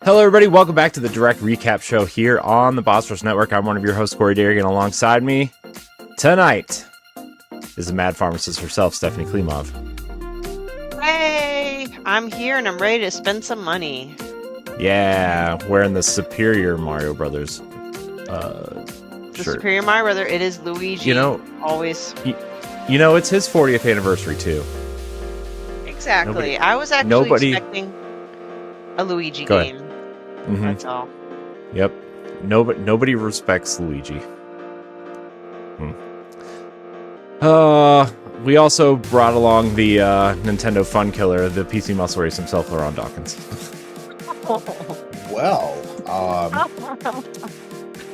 Hello, everybody. Welcome back to the Direct Recap Show here on the Boss Rush Network. I'm one of your hosts, Corey Dirrig, and alongside me tonight is the Mad Pharmacist herself, Stephanie Klimov. Hey, I'm here and I'm ready to spend some money. Yeah, wearing the Superior Mario Brothers The shirt. Superior Mario Brother, it is Luigi. You know, always. You know, it's his 40th anniversary, too. Exactly. I was actually expecting a Luigi game. Mm-hmm. That's all. Yep. Nobody respects Luigi. We also brought along the Nintendo Fun Killer, the PC muscle race himself, LeRon Dawkins. Well,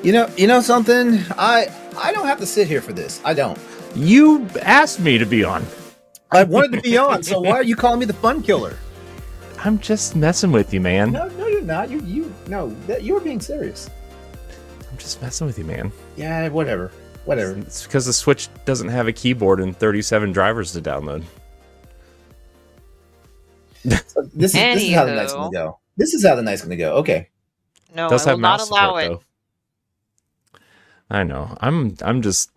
you know something? I don't have to sit here for this. I don't. You asked me to be on. I wanted to be on, so why are you calling me the Fun Killer? I'm just messing with you, man. No, you're not. You were being serious. I'm just messing with you, man. Yeah, whatever. It's because the Switch doesn't have a keyboard and 37 drivers to download. So this is how the night's gonna go. This is how the night's gonna go. Okay. No, I will not allow it. Though. I know. I'm just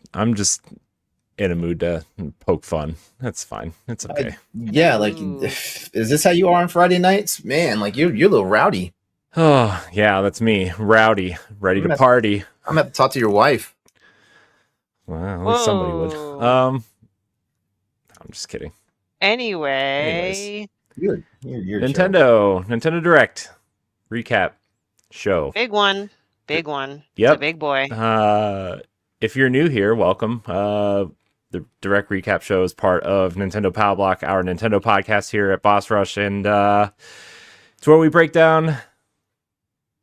in a mood to poke fun. That's fine. It's okay. Yeah, like, is this how you are on Friday nights? Man, like you're a little rowdy. Oh, yeah, that's me. Rowdy. Ready to party. I'm gonna have to talk to your wife. Well, at least somebody would. I'm just kidding. Anyway. You're Nintendo Direct recap show. Big one. Yep. It's a big boy. If you're new here, welcome. The Direct Recap Show is part of Nintendo Power Block, our Nintendo podcast here at Boss Rush, and it's where we break down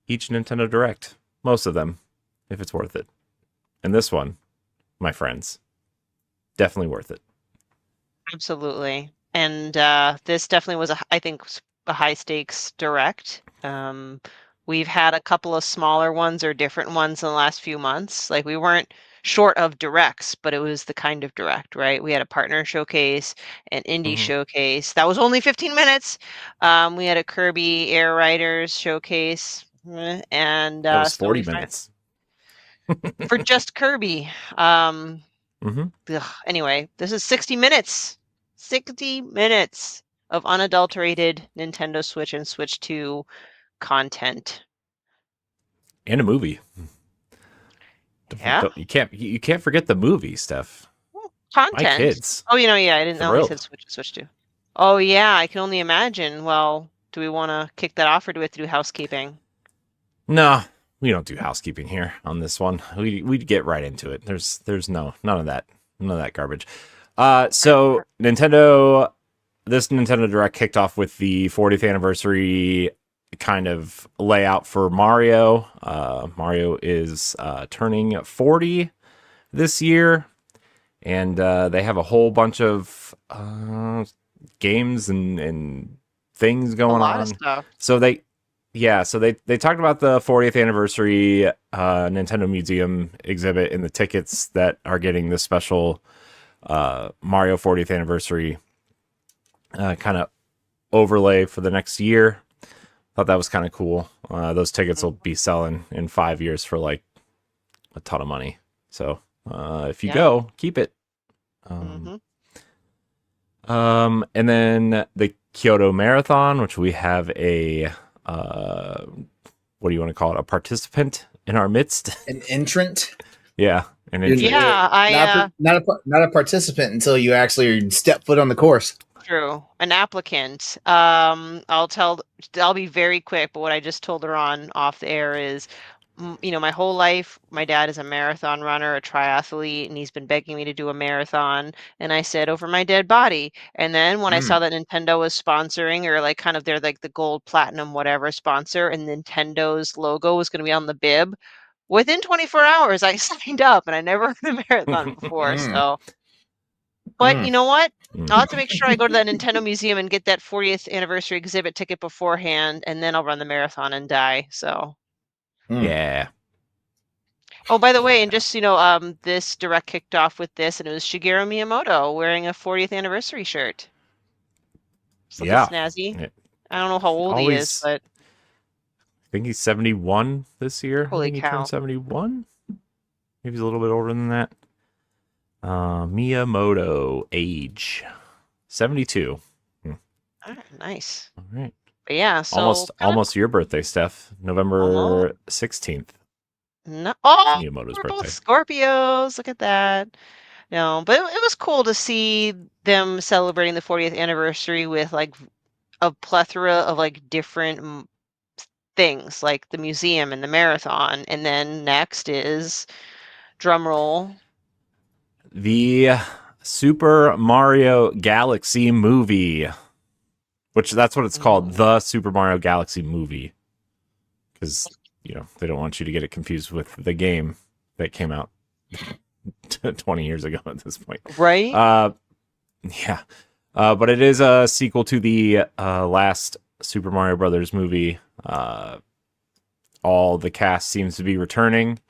each Nintendo Direct, most of them, if it's worth it. And this one, my friends, definitely worth it. Absolutely. And this definitely was, I think, a high-stakes Direct. We've had a couple of smaller ones or different ones in the last few months. Like, we weren't short of directs, but it was the kind of direct, right? We had a partner showcase, an indie showcase. That was only 15 minutes. We had a Kirby Air Riders showcase. And that was 40 minutes. For just Kirby. Anyway, this is 60 minutes. 60 minutes of unadulterated Nintendo Switch and Switch 2 content. And a movie. Yeah. You can't forget the movie, Steph. Content. My kids. Oh, yeah, I didn't know they said Switch 2. Oh, yeah, I can only imagine. Well, do we want to kick that off or do we have to do housekeeping? No, we don't do housekeeping here on this one. We'd get right into it. There's none of that garbage. So this Nintendo Direct kicked off with the 40th anniversary kind of layout for Mario. Mario is turning 40 this year, and they have a whole bunch of games and things going on. A lot of stuff. So they talked about the 40th anniversary Nintendo Museum exhibit and the tickets that are getting this special Mario 40th anniversary kind of overlay for the next year. Thought that was kind of cool. Those tickets will be selling in 5 years for like a ton of money. So if you go, keep it. And then the Kyoto Marathon, which we have a what do you want to call it? A participant in our midst. An entrant. Yeah, an entrant. Yeah, not a participant until you actually step foot on the course. True. An applicant. I'll be very quick, but what I just told her off the air is, my whole life, my dad is a marathon runner, a triathlete, and he's been begging me to do a marathon. And I said, over my dead body. And then when I saw that Nintendo was sponsoring, or like kind of they're like the gold, platinum, whatever sponsor, and Nintendo's logo was going to be on the bib, within 24 hours, I signed up, and I never run a marathon before. So, but you know what? I'll have to make sure I go to that Nintendo Museum and get that 40th anniversary exhibit ticket beforehand, and then I'll run the marathon and die. So, yeah. Oh, by the way, and just this direct kicked off with this, and it was Shigeru Miyamoto wearing a 40th anniversary shirt. It's looking Yeah. snazzy. I don't know how old he is, Always, but I think he's 71 this year. I holy think he turned cow. 71. Maybe he's a little bit older than that. Miyamoto, age 72. All right, nice. All right. But yeah, so Almost your birthday, Steph. November 16th. No, oh, Miyamoto's we're both birthday. Scorpios. Look at that. No, but it was cool to see them celebrating the 40th anniversary with like a plethora of like different things, like the museum and the marathon, and then next is drum roll. The Super Mario Galaxy movie, which that's what it's called, the Super Mario Galaxy movie, because they don't want you to get it confused with the game that came out 20 years ago at this point, right? Yeah, but it is a sequel to the last Super Mario Brothers movie. All the cast seems to be returning.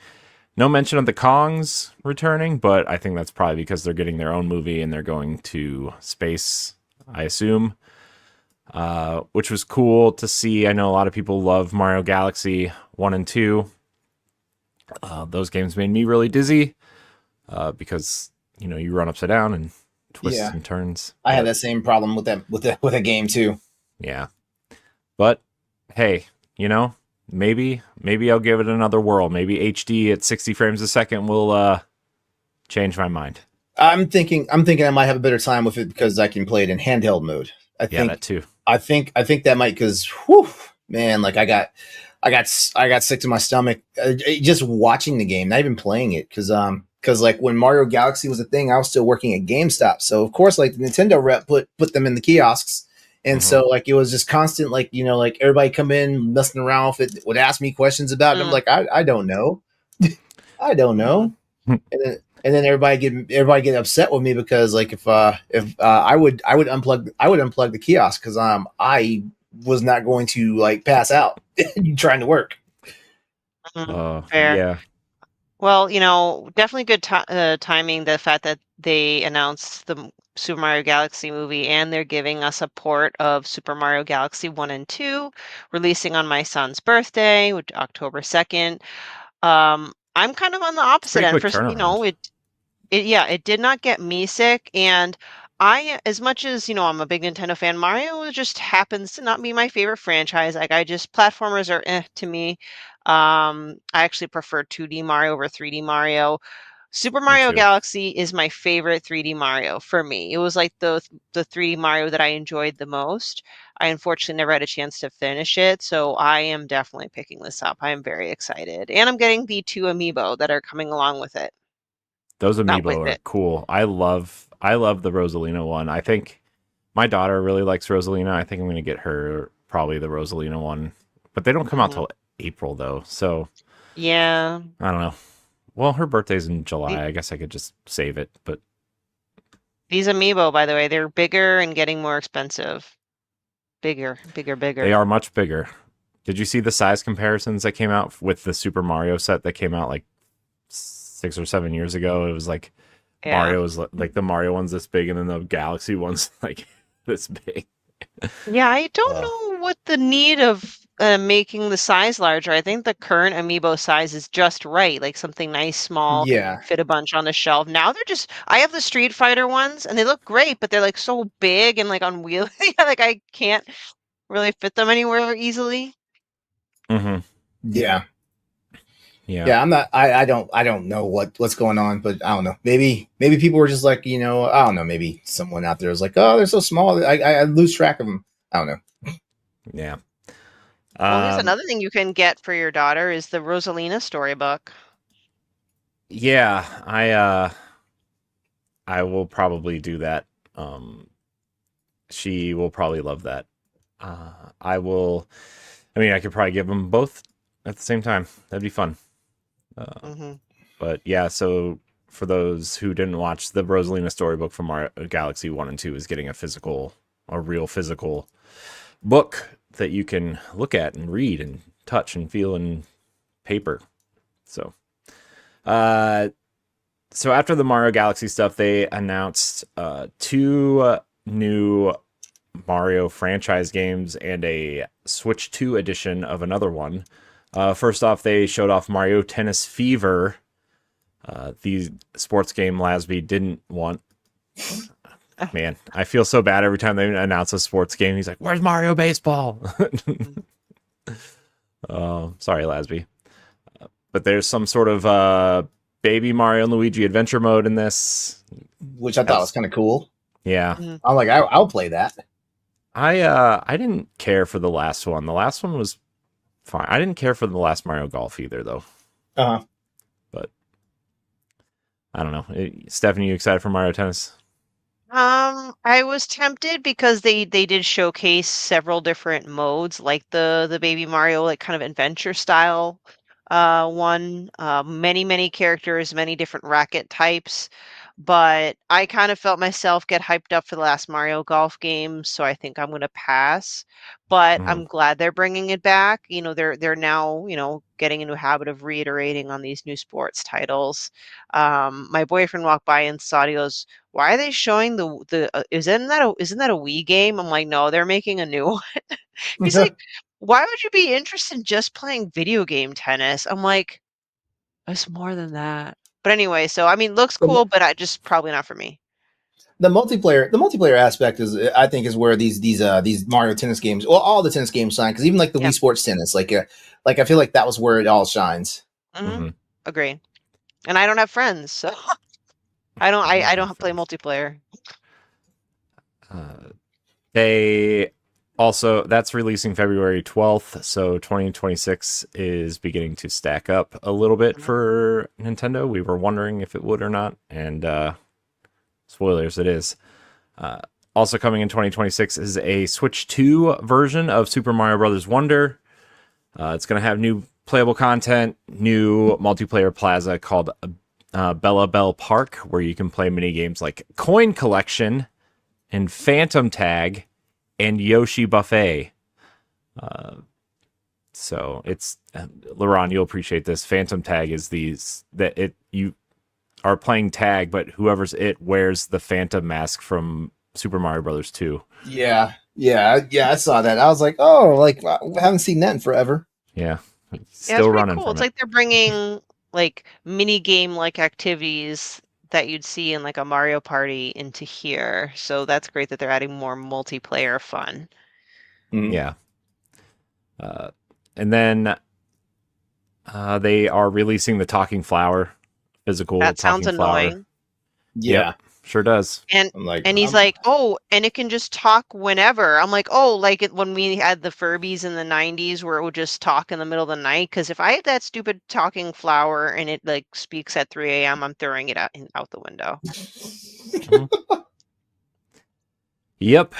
No mention of the Kongs returning, but I think that's probably because they're getting their own movie and they're going to space, I assume. Which was cool to see. I know a lot of people love Mario Galaxy 1 and 2. Those games made me really dizzy because, you run upside down and twists and turns. I had that same problem with a game too. Yeah. But hey, maybe I'll give it another whirl. Maybe HD at 60 frames a second will change my mind. I'm thinking I might have a better time with it because I can play it in handheld mode. I think that too. I think that might, because man, like I got sick to my stomach just watching the game, not even playing it, because like when Mario Galaxy was a thing, I was still working at GameStop, so of course like the Nintendo rep put them in the kiosks. And so like it was just constant, like like everybody come in messing around with it, would ask me questions about it. I'm like, I don't know. I don't know. And then everybody get upset with me because like if I would unplug the kiosk because I was not going to like pass out trying to work. Fair. Yeah. Well, definitely good timing, the fact that they announced the Super Mario Galaxy movie and they're giving us a port of Super Mario Galaxy 1 and 2, releasing on my son's birthday, which October 2nd. I'm kind of on the opposite end. Quick turnaround. It did not get me sick, and as much as I'm a big Nintendo fan, Mario just happens to not be my favorite franchise. Like platformers are to me. I actually prefer 2D Mario over 3D Mario. Super Mario Galaxy is my favorite 3D Mario for me. It was like the 3D Mario that I enjoyed the most. I unfortunately never had a chance to finish it, so I am definitely picking this up. I am very excited, and I'm getting the 2 amiibo that are coming along with it. Those amiibo are cool. I love the Rosalina one. I think my daughter really likes Rosalina. I think I'm going to get her probably the Rosalina one. But they don't come out till April though. So yeah, I don't know. Well, her birthday's in July. I guess I could just save it, but these amiibo, by the way, they're bigger and getting more expensive. Bigger. They are much bigger. Did you see the size comparisons that came out with the Super Mario set that came out like 6 or 7 years ago? It was like Mario was like the Mario one's this big and then the Galaxy one's like this big. Yeah, I don't know what the need of making the size larger. I think the current amiibo size is just right, like something nice, small, fit a bunch on the shelf. Now I have the Street Fighter ones and they look great, but they're like so big and like on wheels. Like I can't really fit them anywhere easily. Yeah. I'm not. I don't know what's going on, but I don't know. Maybe people were just like, I don't know. Maybe someone out there was like, oh, they're so small. I lose track of them. I don't know. Yeah. Well, here's another thing you can get for your daughter is the Rosalina storybook. Yeah, I will probably do that. She will probably love that. I could probably give them both at the same time. That'd be fun. But yeah, so for those who didn't watch, the Rosalina storybook from Mario Galaxy 1 and 2 is getting a real physical book that you can look at and read and touch and feel in paper. So So after the Mario Galaxy stuff, they announced 2 new Mario franchise games and a Switch 2 edition of another one. First off, they showed off Mario Tennis Fever, the sports game Lasby didn't want. Man, I feel so bad every time they announce a sports game. He's like, "Where's Mario Baseball?" Oh, sorry, Lasby. But there's some sort of baby Mario and Luigi adventure mode in this, which I thought was kind of cool. Yeah, I'm like, I'll play that. I didn't care for the last one. The last one was fine. I didn't care for the last Mario Golf either, though. But I don't know. Stephanie, you excited for Mario Tennis? I was tempted because they did showcase several different modes, like the Baby Mario, like kind of adventure style one. Many characters, many different racket types. But I kind of felt myself get hyped up for the last Mario Golf game, so I think I'm going to pass. But I'm glad they're bringing it back. They're now, getting into a habit of reiterating on these new sports titles. My boyfriend walked by and saw it. He goes, "Why are they showing the isn't that a Wii game?" I'm like, "No, they're making a new one." He's like, "Why would you be interested in just playing video game tennis?" I'm like, "It's more than that." But anyway, so I mean, looks cool, but I just probably not for me. The multiplayer aspect is, I think, is where these Mario tennis games, well, all the tennis games shine, because even like the Wii Sports Tennis, like I feel like that was where it all shines. Agree. And I don't have friends, so I don't play multiplayer. They also, that's releasing February 12th, so 2026 is beginning to stack up a little bit for Nintendo. We were wondering if it would or not, and spoilers, it is. Also coming in 2026 is a Switch 2 version of Super Mario Bros. Wonder. It's going to have new playable content, new multiplayer plaza called Bella Bell Park, where you can play mini games like Coin Collection and Phantom Tag and Yoshi Buffet. So it's LeRon, you'll appreciate this. Phantom Tag is you are playing tag, but whoever's it wears the Phantom mask from Super Mario Brothers 2. Yeah, I saw that. I was like, oh, like I haven't seen that in forever. Yeah, still running. Cool. From It's it. like they're bringing like mini game like activities that you'd see in like a Mario Party into here. So that's great that they're adding more multiplayer fun. Yeah. And then they are releasing the Talking Flower physical. That sounds Talking Flower. annoying. Yeah. Yep, sure does. And he's like, "Oh, and it can just talk whenever." I'm like, "Oh, like when we had the Furbies in the 90s where it would just talk in the middle of the night." Because if I have that stupid talking flower and it like speaks at 3 a.m., I'm throwing it out the window. Yep.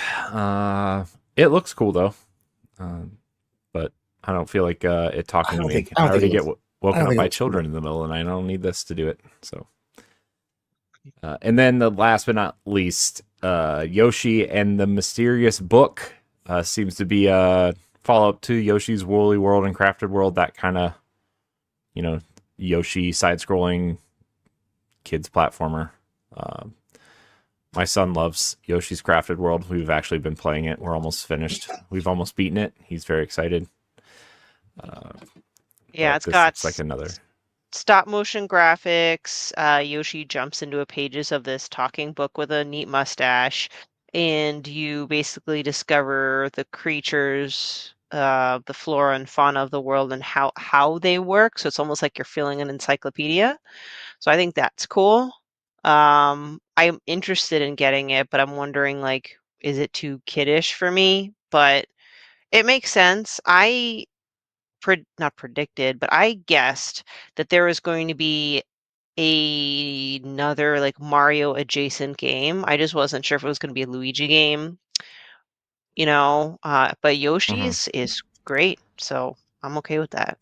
It looks cool though. But I don't feel like it talking to me. I already get woken up by children in the middle of the night. I don't need this to do it. So. And then the last but not least, Yoshi and the Mysterious Book seems to be a follow-up to Yoshi's Woolly World and Crafted World, that kind of, Yoshi side-scrolling kids platformer. My son loves Yoshi's Crafted World. We've actually been playing it. We're almost finished. We've almost beaten it. He's very excited. It's got like another stop motion graphics. Yoshi jumps into pages of this talking book with a neat mustache, and you basically discover the creatures, the flora and fauna of the world, and how they work. So it's almost like you're feeling an encyclopedia. So I think that's cool. I'm interested in getting it, but I'm wondering, like, is it too kiddish for me? But it makes sense. I not predicted, but I guessed that there was going to be another like Mario adjacent game. I just wasn't sure if it was going to be a Luigi game, but Yoshi's is great, so I'm okay with that.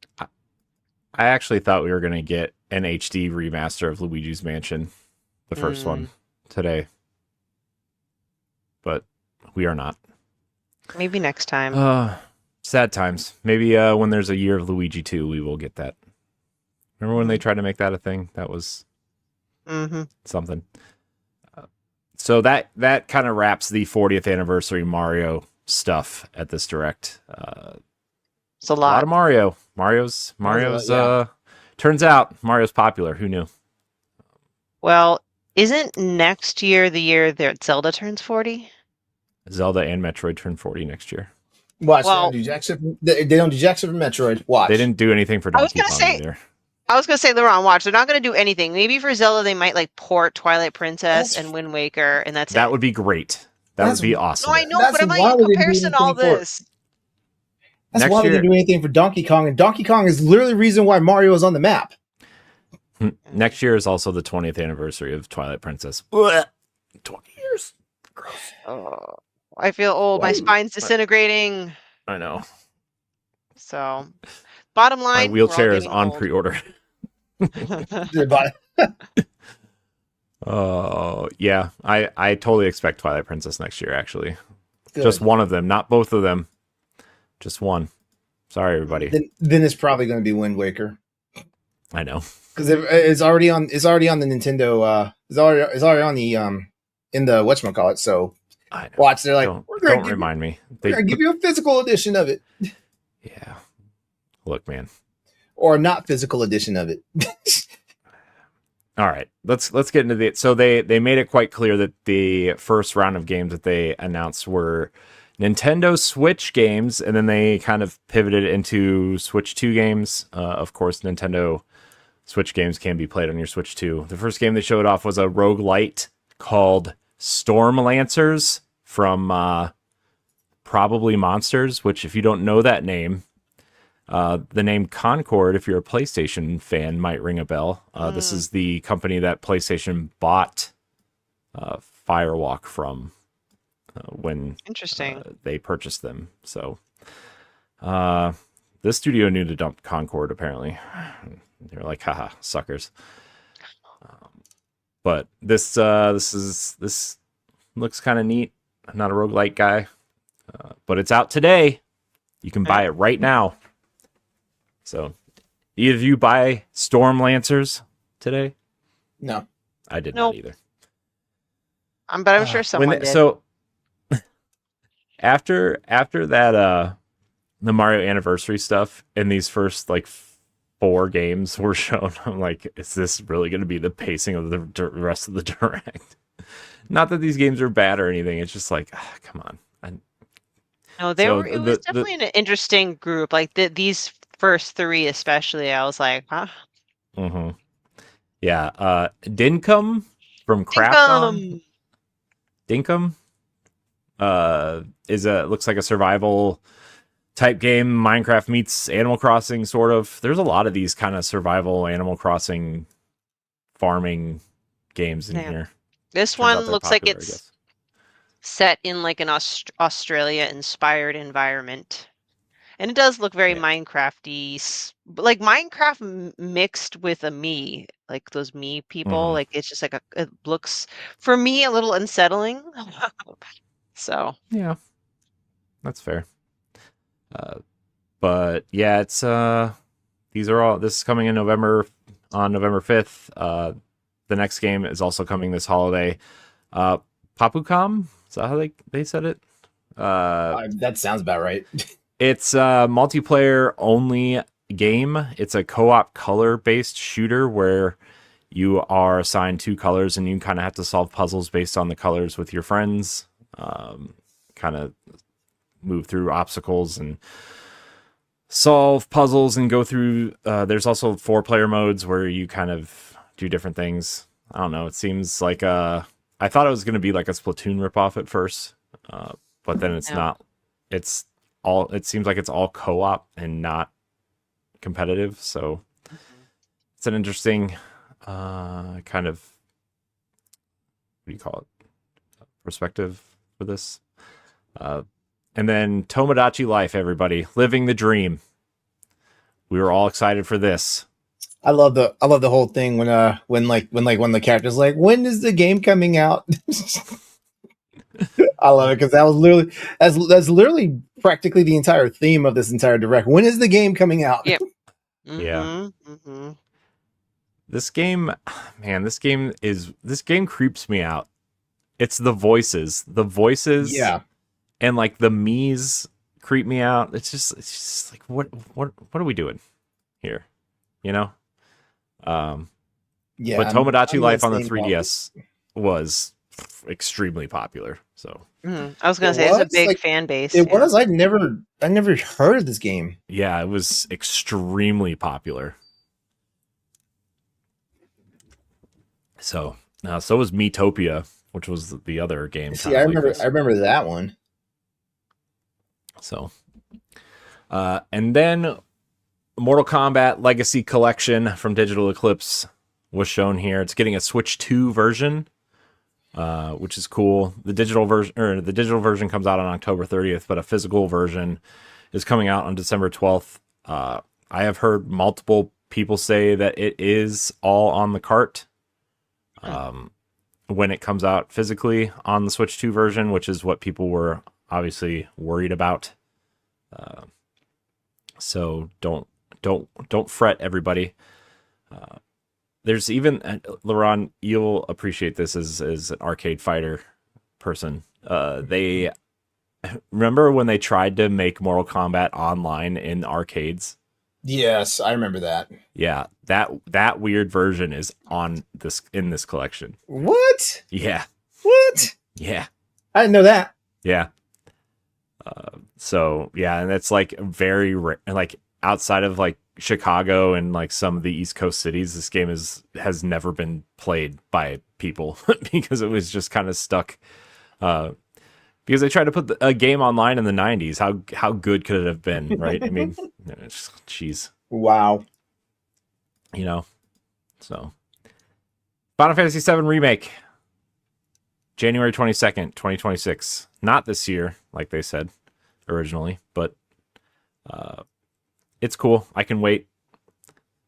I actually thought we were going to get an HD remaster of Luigi's Mansion, the first one, today. But we are not. Maybe next time. Sad times. Maybe when there's a year of Luigi 2, we will get that. Remember when they tried to make that a thing? That was something. So that kind of wraps the 40th anniversary Mario stuff at this direct. It's a A lot lot. of Mario. Mario's yeah. Turns out Mario's popular. Who knew? Well, isn't next year the year that Zelda turns 40? Zelda and Metroid turn 40 next year. Watch, Well- they don't do jack shit. They don't do jack shit for Metroid. Watch. They didn't do anything for I was Donkey gonna Kong say- either. I was gonna say, LeRon, watch. They're not gonna do anything. Maybe for Zelda, they might like port Twilight Princess and Wind Waker, and that's That it. would be great. That That's- would be awesome. No, I know, That's but I'm why like, they in didn't do comparison to all anything for it. this. That's Next why they year- didn't do anything for Donkey Kong, and Donkey Kong is literally the reason why Mario is on the map. Next year is also the 20th anniversary of Twilight Princess. Ugh. 20 years. Gross. Oh, I feel old. My spine's disintegrating. I know. So, bottom My line, wheelchair is we're on all pre-order. But Oh, yeah. I totally expect Twilight Princess next year, actually. good. Just one of them, not both of them. Just one. Sorry, everybody. then it's probably going to be Wind Waker I know. because it's already on. It's already on the Nintendo. It's already on the in the whatchamacallit. So I know. watch. They're like, Don't we're going to remind me. give you a physical edition of it, Yeah. Look, man. or a not physical edition of it. All right, let's get into the. So they made it quite clear that the first round of games that they announced were Nintendo Switch games, and then they kind of pivoted into Switch 2 games. Of course, Nintendo Switch games can be played on your Switch 2. The first game they showed off was a roguelite called Storm Lancers from Probably Monsters, which if you don't know that name, the name Concord, if you're a PlayStation fan, might ring a bell. This is the company that PlayStation bought Firewalk from when Interesting. they purchased them. So this studio knew to dump Concord, apparently. They're like, haha, suckers. But this looks kind of neat. I'm not a roguelite guy, but it's out today. You can buy it right now. So, either of you buy Storm Lancers today? No, I did Nope. not either. But I'm sure someone did. So, after that, the Mario anniversary stuff and these first like 4 games were shown, I'm like, is this really going to be the pacing of the rest of the direct? Not that these games are bad or anything. It's just like, come on. No, So it was definitely an interesting group. Like these first 3, especially, I was like, huh? Mm-hmm. Yeah. Dinkum from Craft Dinkum. Dinkum looks like a survival type game. Minecraft meets Animal Crossing, sort of. There's a lot of these kind of survival Animal Crossing farming games in here. This Turns out one they're looks like popular, I it's guess. set in like an Australia-inspired environment. And it does look very Minecraft-y, like Minecraft mixed with a Mii, like those Mii people. Mhm. Like it's just like it looks, for me, a little unsettling. So Yeah, that's fair. But yeah, it's this is coming in November, on November 5th. The next game is also coming this holiday. Papucom, is that how they said it? that sounds about right. It's a multiplayer only game. It's a co-op color based shooter where you are assigned 2 colors and you kind of have to solve puzzles based on the colors with your friends. Kind of move through obstacles and solve puzzles and go through. There's also 4-player modes where you kind of do different things. I don't know. It seems like I thought it was going to be like a Splatoon ripoff at first, but then it's not. It seems like it's all co-op and not competitive. So it's an interesting kind of, what do you call it, perspective for this. And then Tomodachi Life, everybody, living the dream. We were all excited for this. I love the whole thing when the character's like, when is the game coming out? I love it because that was literally that's literally practically the entire theme of this entire direct. When is the game coming out? Yep. Yeah. This game, man, this game creeps me out. It's the voices, Yeah. and like the Mii's creep me out. It's just like what are we doing here? You know. Yeah. But Tomodachi I'm Life the on the same 3DS was extremely popular. So I was gonna It say it's a was, big like, fan base. It yeah. was. I never heard of this game. yeah, it was extremely popular. So so was Miitopia, which was the other game. See, kind I of like remember. this. I remember that one. So, and then Mortal Kombat Legacy Collection from Digital Eclipse was shown here. It's getting a Switch 2 version, which is cool. The digital version comes out on October 30th, but a physical version is coming out on December 12th. I have heard multiple people say that it is all on the cart when it comes out physically on the Switch 2 version, which is what people were obviously worried about. So don't fret, everybody. There's even LeRon, you'll appreciate this as an arcade fighter person. They remember when they tried to make Mortal Kombat online in arcades? Yes, I remember that. Yeah, that weird version is in this collection. What? Yeah, What? yeah, I didn't know that. yeah. So yeah, and it's like very like outside of like Chicago and like some of the East Coast cities, this game has never been played by people because it was just kind of stuck. Because they tried to put a game online in the 90s. How good could it have been, right? I mean, jeez, Wow. you know. So, Final Fantasy VII Remake, January 22nd, 2026. Not this year, like they said originally, but it's cool. I can wait.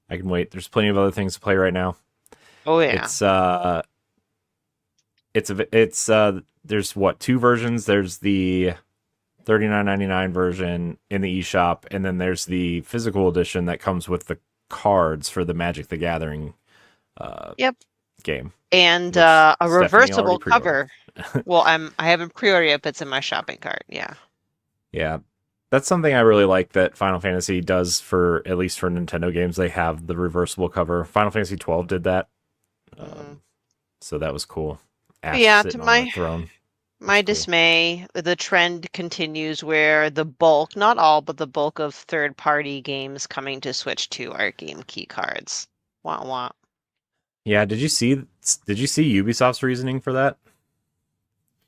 There's plenty of other things to play right now. Oh yeah. It's there's what, two versions? There's the $39.99 version in the eShop, and then there's the physical edition that comes with the cards for the Magic the Gathering Yep. game. And which a Stephanie reversible already pre-ordered. cover. Well, I haven't pre-ordered yet, but it's in my shopping cart. Yeah. Yeah. That's something I really like that Final Fantasy does, for at least for Nintendo games. They have the reversible cover. Final Fantasy 12 did that. So that was cool. Ash Yeah, sitting to on the throne. my cool. dismay, the trend continues where the bulk, not all, but the bulk of third-party games coming to Switch 2 are game key cards. Wah wah. Yeah, did you see Ubisoft's reasoning for that?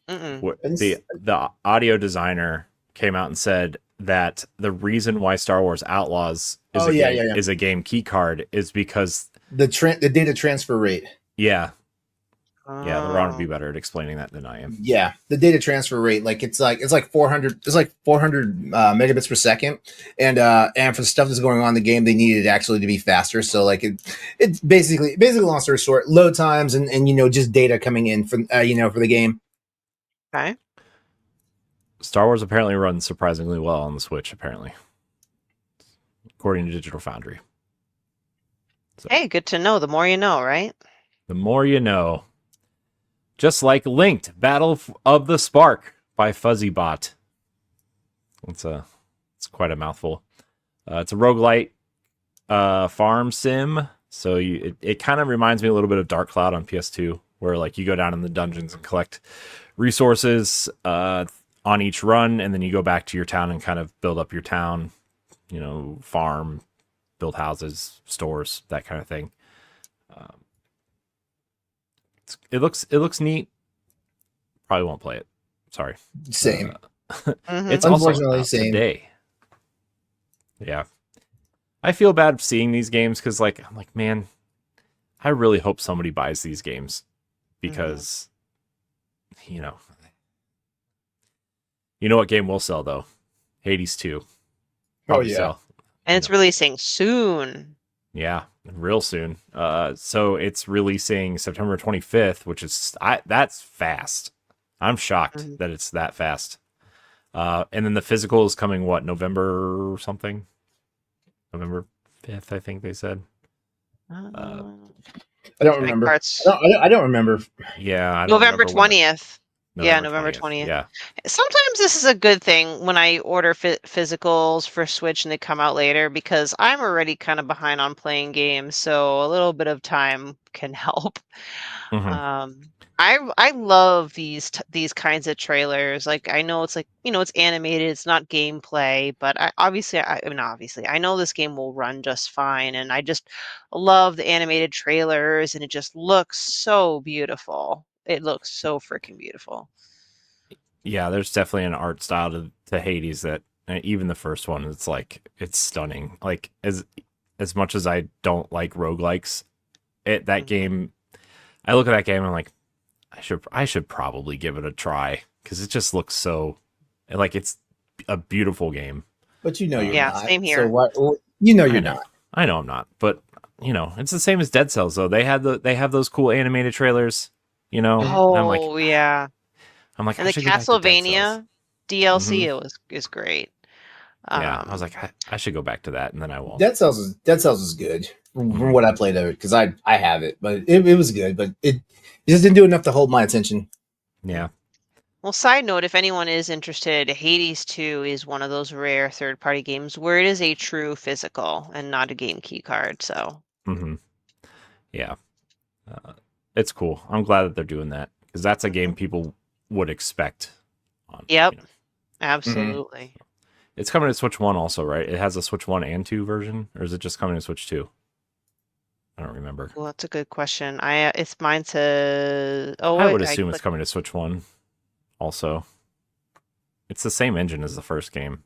The audio designer came out and said that the reason why Star Wars Outlaws is a game key card is because the data transfer rate. Yeah, LeRon would be better at explaining that than I am. Yeah, the data transfer rate, like it's like 400 megabits per second, and for the stuff that's going on in the game, they needed it actually to be faster. So like it's basically long story short, load times and just data coming in from for the game. Okay. Star Wars apparently runs surprisingly well on the Switch, apparently, according to Digital Foundry. So, Hey, good to know. The more you know, right? the more you know. Just like Linked Battle of the Spark by FuzzyBot. It's quite a mouthful. It's a roguelite farm sim. So it kind of reminds me a little bit of Dark Cloud on PS2, where like you go down in the dungeons and collect resources on each run, and then you go back to your town and kind of build up your town, farm, build houses, stores, that kind of thing. It looks neat. Probably won't play it. Sorry. Same. It's also out same. today. Yeah. I feel bad seeing these games because I'm like, man, I really hope somebody buys these games because you know what game will sell though? Hades 2. Probably sell. And it's releasing soon. Yeah, real soon. So it's releasing September 25th, which is that's fast. I'm shocked that it's that fast. And then the physical is coming November or something? November 5th, I think they said. I don't remember. Parts. I don't remember. Yeah, I don't November remember when 20th. Yeah, November 20th. Yeah. Sometimes this is a good thing when I order physicals for Switch and they come out later because I'm already kind of behind on playing games, so a little bit of time can help. Mhm. I love these kinds of trailers. Like I know it's like it's animated, it's not gameplay, but obviously I know this game will run just fine, and I just love the animated trailers, and it just looks so beautiful. It looks so freaking beautiful. Yeah, there's definitely an art style to Hades that even the first one, it's stunning. Like as much as I don't like roguelikes, that game, I look at that game and I'm like, I should probably give it a try because it just looks so like it's a beautiful game. But you're not. Same here. So what? You're not. I know I'm not, but it's the same as Dead Cells though. They have those cool animated trailers, Oh, and I'm like, yeah. And the Castlevania DLC is great. Yeah, I was like, I should go back to that, and then I won't. Dead Cells is good from what I played of it because I have it, but it was good, but it just didn't do enough to hold my attention. Yeah. Well, side note, if anyone is interested, Hades 2 is one of those rare third-party games where it is a true physical and not a game key card. So. Yeah, it's cool. I'm glad that they're doing that because that's a game people would expect. Yep, absolutely. It's coming to Switch 1 also, right? It has a Switch 1 and 2 version, or is it just coming to Switch 2? I don't remember. Well, that's a good question. It's mine says. Oh, I would assume it's coming to Switch 1 also. It's the same engine as the first game,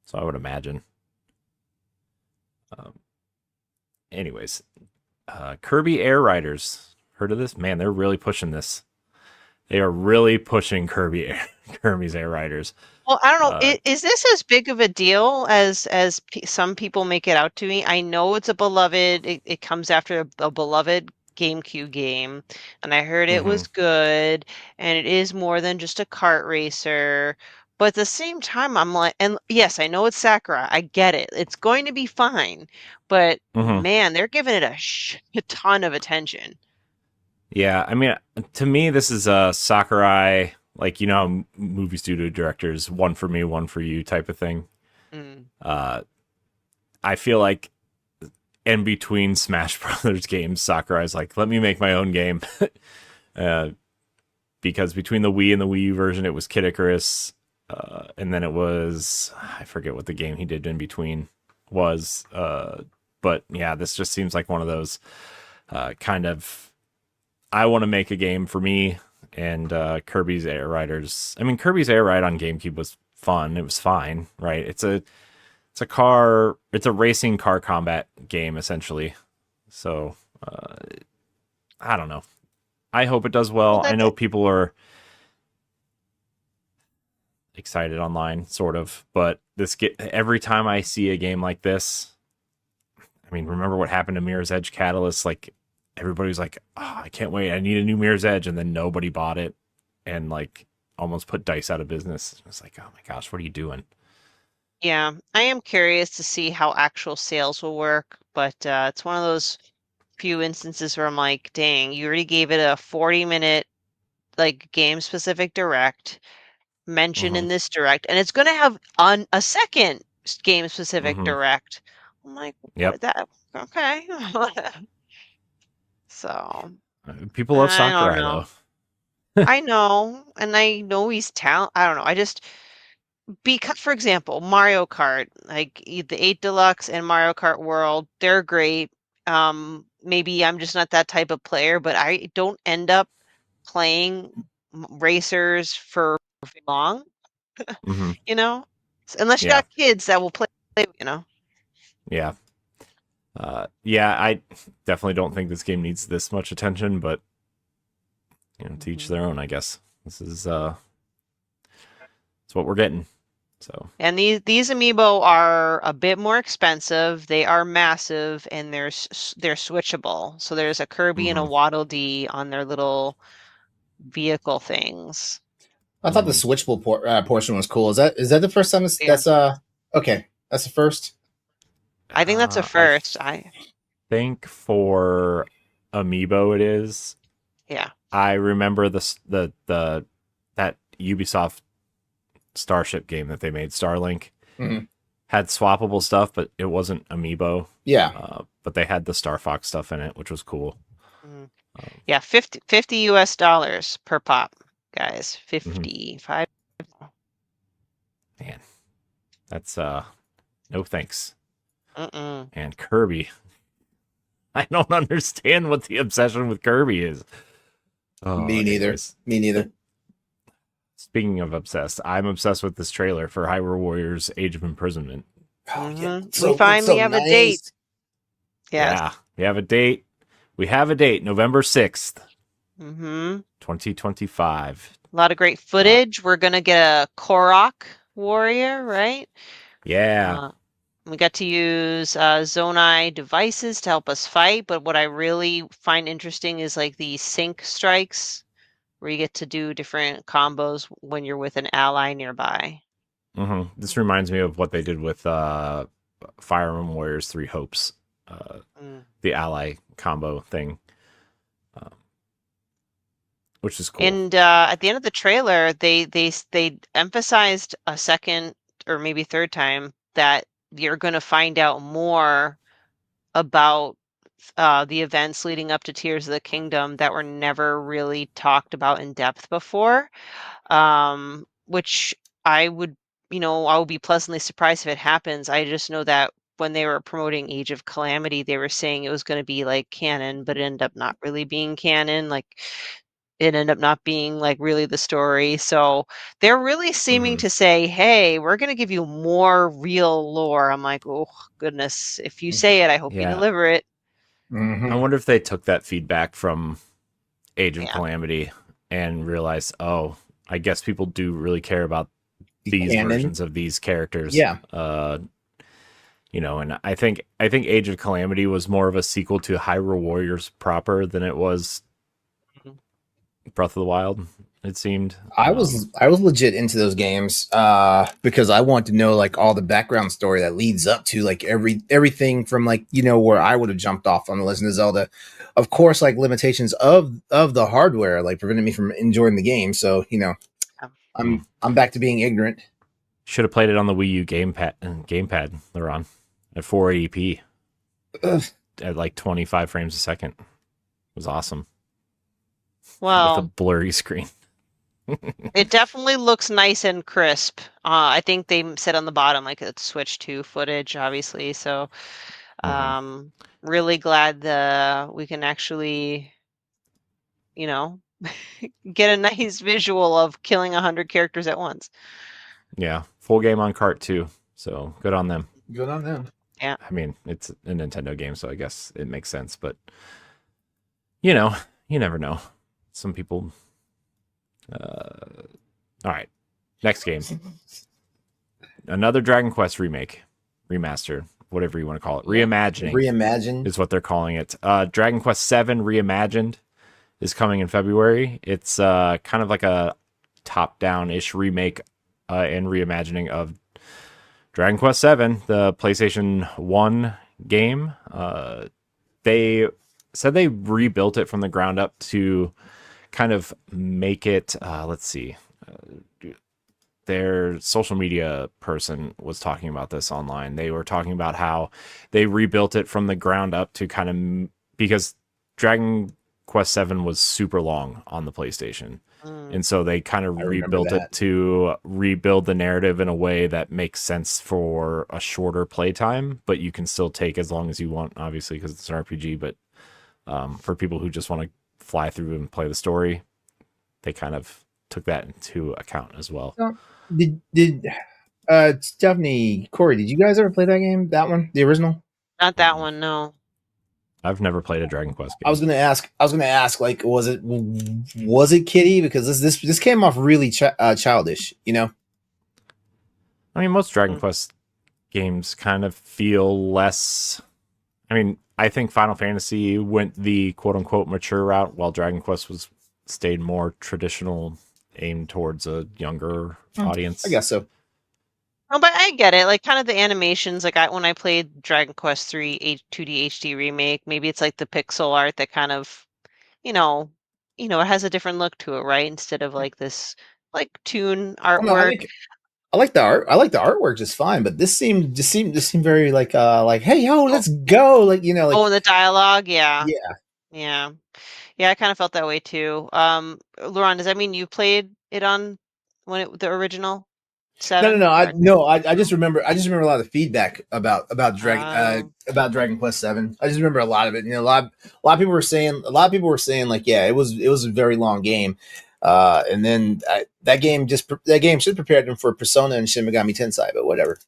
so I would imagine. Anyways, Kirby Air Riders. Heard of this? Man, they're really pushing this. They are really pushing Kirby's Air Riders. Well, I don't know. Is this as big of a deal as some people make it out to me? I know it's a beloved. It comes after a beloved GameCube game, and I heard it was good, and it is more than just a kart racer. But at the same time, I'm like, and yes, I know it's Sakura. I get it. It's going to be fine. But man, they're giving it a ton of attention. Yeah, I mean, to me, this is a Sakurai, like, how movie studio directors, one for me, one for you type of thing. I feel like in between Smash Brothers games, Sakurai's like, let me make my own game. Because between the Wii and the Wii U version, it was Kid Icarus, and then it was, I forget what the game he did in between was. But yeah, this just seems like one of those kind of, I want to make a game for me, and Kirby's Air Riders. I mean, Kirby's Air Ride on GameCube was fun. It was fine, right? It's a racing car combat game essentially. So I don't know. I hope it does well. I know people are excited online, sort of, but every time I see a game like this, I mean, remember what happened to Mirror's Edge Catalyst? Like, everybody's like, oh, I can't wait. I need a new Mirror's Edge. And then nobody bought it and like almost put DICE out of business. It's like, oh my gosh, what are you doing? Yeah, I am curious to see how actual sales will work, but it's one of those few instances where I'm like, dang, you already gave it a 40-minute like game-specific direct mentioned in this direct, and it's going to have a second game-specific direct. I'm like, yep. Okay. So people love Sakurai though. I know, and I know he's talent. I don't know. Because, for example, Mario Kart, like the 8 Deluxe and Mario Kart World, they're great. Maybe I'm just not that type of player, but I don't end up playing racers for long, unless you got kids that will play, Yeah. Yeah, I definitely don't think this game needs this much attention, but to each their own, I guess. This is it's what we're getting. So. And these amiibo are a bit more expensive. They are massive, and they're switchable. So there's a Kirby and a Waddle Dee on their little vehicle things. I thought the switchable portion was cool. Is that the first time that's okay? That's the first. I think that's a first. think for amiibo it is. Yeah. I remember the that Ubisoft Starship game that they made, Starlink, Mhm. had swappable stuff, but it wasn't amiibo. Yeah. But they had the Star Fox stuff in it, which was cool. Mm. Um, Yeah, 50 US dollars per pop, guys. Mm-hmm. 55. Man, that's no thanks. Mm-mm. And Kirby, I don't understand what the obsession with Kirby is. Me neither. Anyways. Me neither. Speaking of obsessed, I'm obsessed with this trailer for Hyrule Warriors Age of Imprisonment. Oh, yeah. Mhm. So, We finally have a date. nice. Yes. Yeah, we have a date. We have a date, November 6th, Mm-hmm. 2025. A lot of great footage. We're gonna get a Korok warrior, right? Yeah. We got to use Zonai devices to help us fight, but what I really find interesting is like the sync strikes, where you get to do different combos when you're with an ally nearby. This reminds me of what they did with Fire Emblem Warriors 3 Hopes, the ally combo thing, which is cool. And at the end of the trailer, they emphasized a second or maybe third time that you're going to find out more about the events leading up to Tears of the Kingdom that were never really talked about in depth before, which I would be pleasantly surprised if it happens. I just know that when they were promoting Age of Calamity, they were saying it was going to be like canon, but it ended up not really being canon. Like it ended up not being like really the story. So they're really seeming to say, hey, we're going to give you more real lore. I'm like, oh, goodness. If you say it, I hope you deliver it. I wonder if they took that feedback from Age of Yeah. Calamity and realized, oh, I guess people do really care about these versions of these characters. Yeah. And I think Age of Calamity was more of a sequel to Hyrule Warriors proper than it was Breath of the Wild, it seemed. I was legit into those games because I want to know like all the background story that leads up to like everything from like where I would have jumped off on the Legend of Zelda. Of course, like limitations of the hardware like prevented me from enjoying the game. So I'm back to being ignorant. Should have played it on the Wii U gamepad, LeRon, at 480p at like 25 frames a second. It was awesome. Well, with a blurry screen. It definitely looks nice and crisp. I think they said on the bottom like it's Switch 2 footage, obviously. So, really glad we can actually, get a nice visual of killing 100 characters at once. Yeah, full game on cart too. So good on them. Good on them. Yeah. I mean, it's a Nintendo game, so I guess it makes sense. But you never know. Some people. All right, next game. Another Dragon Quest remake, remaster, whatever you want to call it. Reimagining is what they're calling it. Dragon Quest VII Reimagined is coming in February. It's kind of like a top-down-ish remake and reimagining of Dragon Quest VII, the PlayStation 1 game. They said they rebuilt it from the ground up to kind of make it, let's see, their social media person was talking about this online. They were talking about how they rebuilt it from the ground up to kind of, because Dragon Quest VII was super long on the PlayStation. And so they kind of rebuilt it to rebuild the narrative in a way that makes sense for a shorter playtime, but you can still take as long as you want, obviously, because it's an RPG. But for people who just want to fly through and play the story, they kind of took that into account as well. Did Stephanie, Corey, did you guys ever play that game? That one, the original? Not that one, no. I've never played a Dragon Quest game. I was gonna ask, like, was it kiddie? Because this came off really childish, I mean, most Dragon Quest games kind of feel less. I mean, I think Final Fantasy went the quote unquote mature route, while Dragon Quest stayed more traditional, aimed towards a younger audience. I guess so. Oh, but I get it. Like kind of the animations. Like when I played Dragon Quest 3 2D HD remake, maybe it's like the pixel art that kind of, you know, it has a different look to it, right? Instead of like this like toon I, don't know, artwork. I like the art. I like the artwork just fine, but this seemed very like hey yo, let's go, like Oh, and the dialogue, yeah, yeah. yeah, yeah. I kind of felt that way too. LeRon, does that mean you played it on the original No, no, 7? no. I Or no. I just remember. I just remember a lot of the feedback oh, about Dragon Quest Seven. I just remember a lot of it. A lot of people were saying like, yeah, it was a very long game. And then that game should have prepared them for Persona and Shin Megami Tensei, but whatever.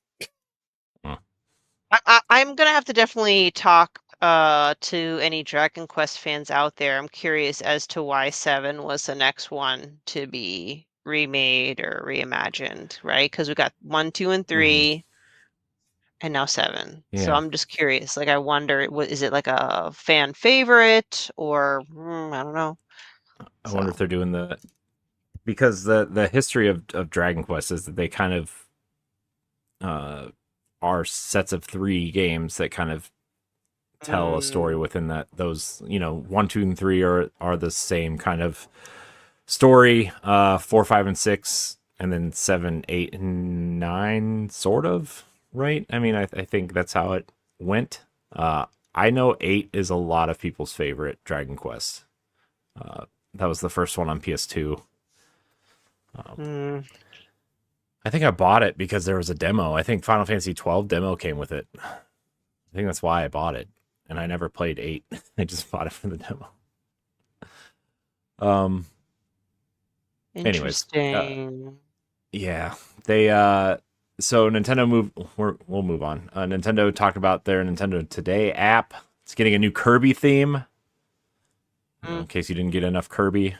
I'm gonna have to definitely talk to any Dragon Quest fans out there. I'm curious as to why 7 was the next one to be remade or reimagined, right? Because we got 1, 2, and Mhm. 3, and now 7. So Yeah. I'm just curious. Like, I wonder, is it like a fan favorite or I don't know. I wonder if So, they're doing because the history of Dragon Quest is that they kind of uh, are sets of 3 games that kind of tell a story mm, within those 1, 2, and 3 are the same kind of story. 4, 5, and 6, and then 7, 8, and 9, sort of, right? I mean, I think that's how it went. I know 8 is a lot of people's favorite Dragon Quest. That was the first one on PS2. mm. I think I bought it because there was a demo. I think Final Fantasy 12 demo came with it. I think that's why I bought it. And I never played 8. I just bought it for the demo. Anyways, Interesting. yeah. They so Nintendo we'll move on. Nintendo talked about their Nintendo Today app. It's getting a new Kirby theme. In case you didn't get enough Kirby.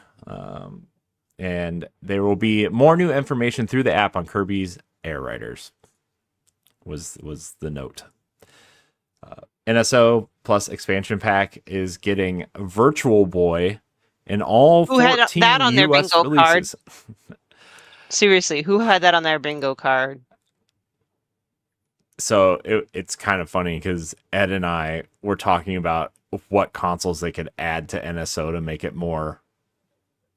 And there will be more new information through the app on Kirby's Air Riders. Was the note. NSO Plus expansion pack is getting Virtual Boy in all Who had that 14 on their US bingo card? releases. Seriously, who had that on their bingo card? So it's kind of funny because Ed and I were talking about what consoles they could add to NSO to make it more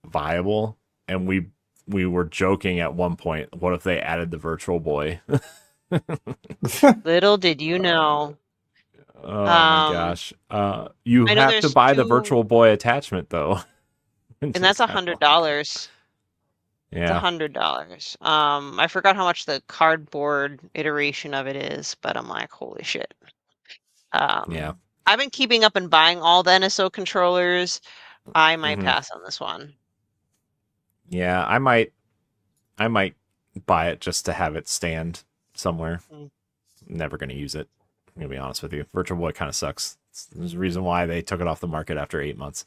viable, and we were joking at one point, what if they added the Virtual Boy? Little did you know. Oh my Um, gosh. You I know have to there's buy the 2, Virtual Boy attachment though. Which and is that's a kind of hundred funny. dollars. It's a Yeah. $100. I forgot how much the cardboard iteration of it is, but I'm like, holy shit. Yeah. I've been keeping up and buying all the NSO controllers. I might Hmm. pass on this one. Yeah, I might buy it just to have it stand somewhere. Mm. Never going to use it. I'm going to be honest with you. Virtual Boy kind of sucks. There's a reason why they took it off the market after 8 months.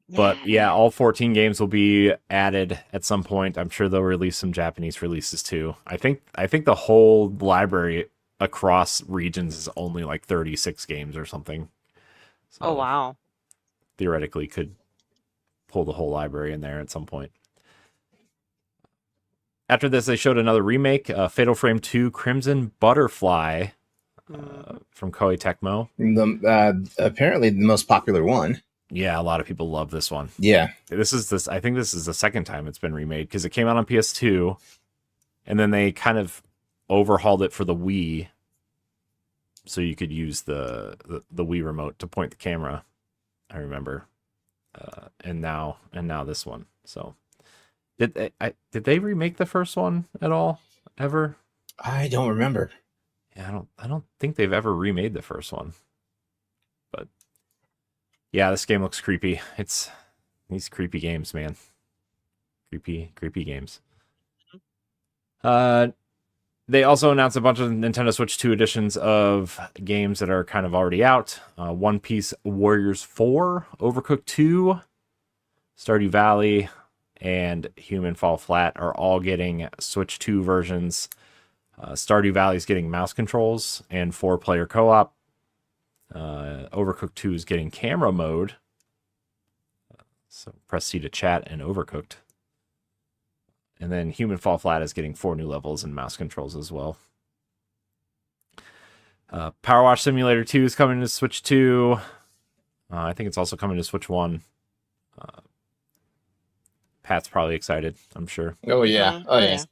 But yeah, all 14 games will be added at some point. I'm sure they'll release some Japanese releases too. I think the whole library across regions is only like 36 games or something. Oh So wow. theoretically could pull the whole library in there at some point. After this, they showed another remake, Fatal Frame 2 Crimson Butterfly from Koei Tecmo. Apparently the most popular one. Yeah, a lot of people love this one. Yeah. I think this is the second time it's been remade because it came out on PS2 and then they kind of overhauled it for the Wii so you could use the Wii remote to point the camera. I remember. And now this one. So did they remake the first one at all ever? I don't remember. Yeah, I don't think they've ever remade the first one. But yeah, this game looks creepy. It's these creepy games, man. Creepy games. They also announced a bunch of Nintendo Switch 2 editions of games that are kind of already out. One Piece Warriors 4, Overcooked 2, Stardew Valley, and Human Fall Flat are all getting Switch 2 versions. Stardew Valley is getting mouse controls and 4-player co-op. Overcooked 2 is getting camera mode. So press C to chat and Overcooked. And then Human Fall Flat is getting 4 new levels and mouse controls as well. Power Wash Simulator 2 is coming to Switch 2. I think it's also coming to Switch 1. Pat's probably excited, I'm sure. Oh yeah. Oh yeah.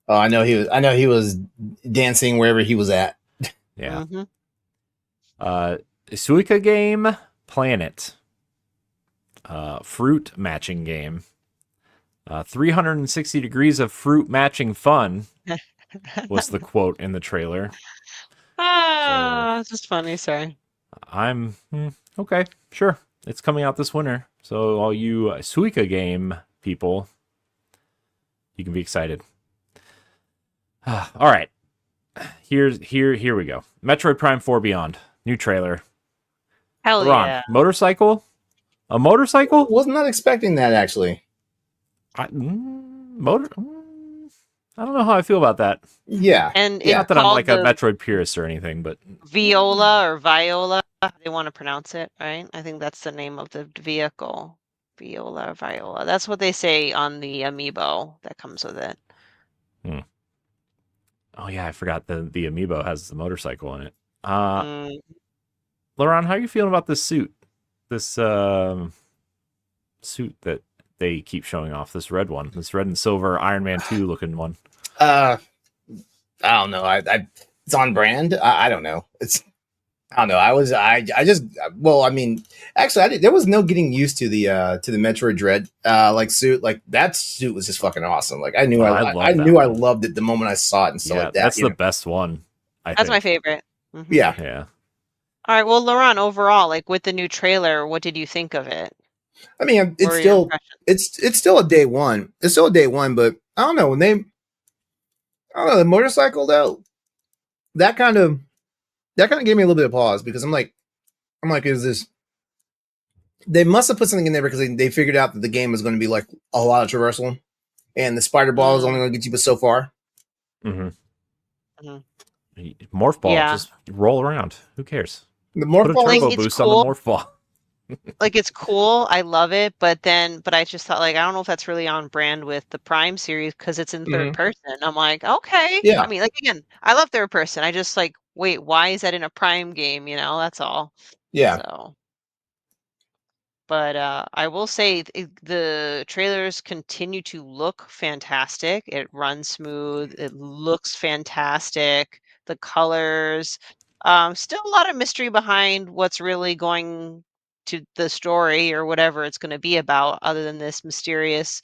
Oh, I know he was dancing wherever he was at. Yeah. Suica game, Planet. Fruit matching game. 360 degrees of fruit matching fun was the quote in the trailer. It's just funny. Sorry. I'm okay, sure. It's coming out this winter, so all you Suica game people, you can be excited. All right, here we go. Metroid Prime 4 Beyond, new trailer. Hell LeRon, yeah! motorcycle, a motorcycle. Was not expecting that actually. I don't know how I feel about that. Yeah, And yeah. Not that I'm like a Metroid purist or anything, but Viola or Viola, they want to pronounce it, right? I think that's the name of the vehicle. Viola or Viola. That's what they say on the amiibo that comes with it. Oh yeah, I forgot the amiibo has the motorcycle in it. Mm. LeRon, how are you feeling about this suit? This suit that they keep showing off, this red one, this red and silver Iron Man 2 looking one. I don't know. It's on brand. I don't know. I don't know. I mean, actually, there was no getting used to the Metroid Dread like suit. Like that suit was just fucking awesome. Like I knew I loved it the moment I saw it and stuff like that. That's the best one. That's my favorite. Mm-hmm. Yeah. All right. Well, LeRon, overall, like with the new trailer, what did you think of it? I mean, it's still a day one. It's still a day one, but I don't know the motorcycle though. That kind of gave me a little bit of pause because I'm like, is this? They must have put something in there because they figured out that the game was going to be like a lot of traversal, and the spider ball is only going to get you but so far. Morph ball, just roll around. Who cares? The morph ball, put a turbo boost on the morph ball. Like it's cool, I love it, but I just thought like I don't know if that's really on brand with the Prime series because it's in third person. I'm like, okay, yeah. I mean, like again, I love third person. I just like, wait, why is that in a Prime game? You know, that's all. Yeah. So, but I will say the trailers continue to look fantastic. It runs smooth. It looks fantastic. The colors. Still a lot of mystery behind what's really going to the story or whatever it's going to be about, other than this mysterious.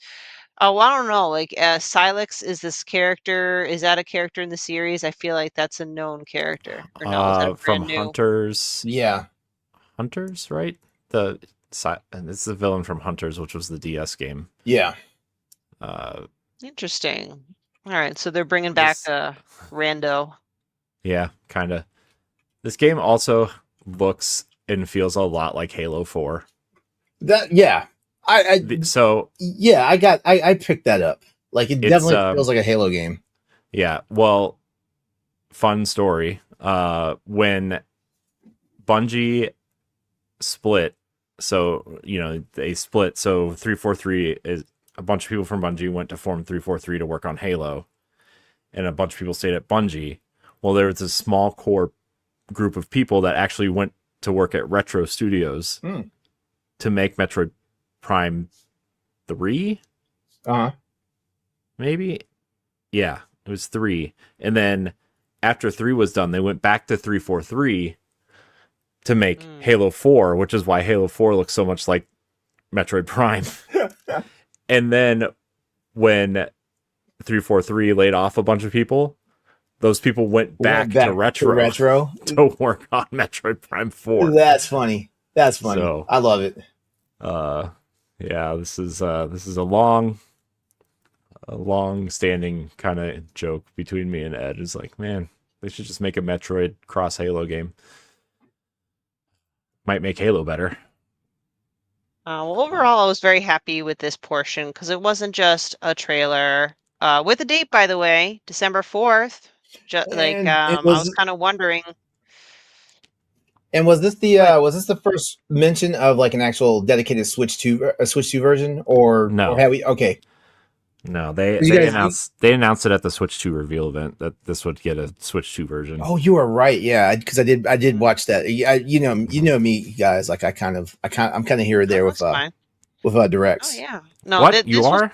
Oh, I don't know. Like Silex is this character? Is that a character in the series? I feel like that's a known character. Or no, is that a from brand new? Hunters? Yeah, Hunters, right? It's the villain from Hunters, which was the DS game. Yeah. Interesting. All right, so they're bringing back Rando. Yeah, kind of. This game also looks and feels a lot like Halo 4. I picked that up. Like it definitely feels like a Halo game. Yeah. Well, fun story. When Bungie split, so they split. So 343 is a bunch of people from Bungie went to form 343 to work on Halo, and a bunch of people stayed at Bungie. Well, there was a small core group of people that actually went to work at Retro Studios to make Metroid Prime 3. Maybe. Yeah, it was 3. And then after 3 was done, they went back to 343 to make Halo 4, which is why Halo 4 looks so much like Metroid Prime. And then when 343 laid off a bunch of people, those people went back to Retro to work on Metroid Prime 4. That's funny. So, I love it. Yeah, this is a long standing kind of joke between me and Ed. It's like, man, they should just make a Metroid cross Halo game. Might make Halo better. Well, overall, I was very happy with this portion because it wasn't just a trailer. With a date, by the way, December 4th. I was kind of wondering. And was this the first mention of like an actual dedicated Switch 2 version or no? Or have we? Okay. No, they You guys- they announced it at the Switch 2 reveal event that this would get a Switch 2 version. Oh, you are right. Yeah, because I did watch that. You know me, guys. Like I'm kind of here or there Oh, with that's fine. directs. Oh yeah. No, What you are?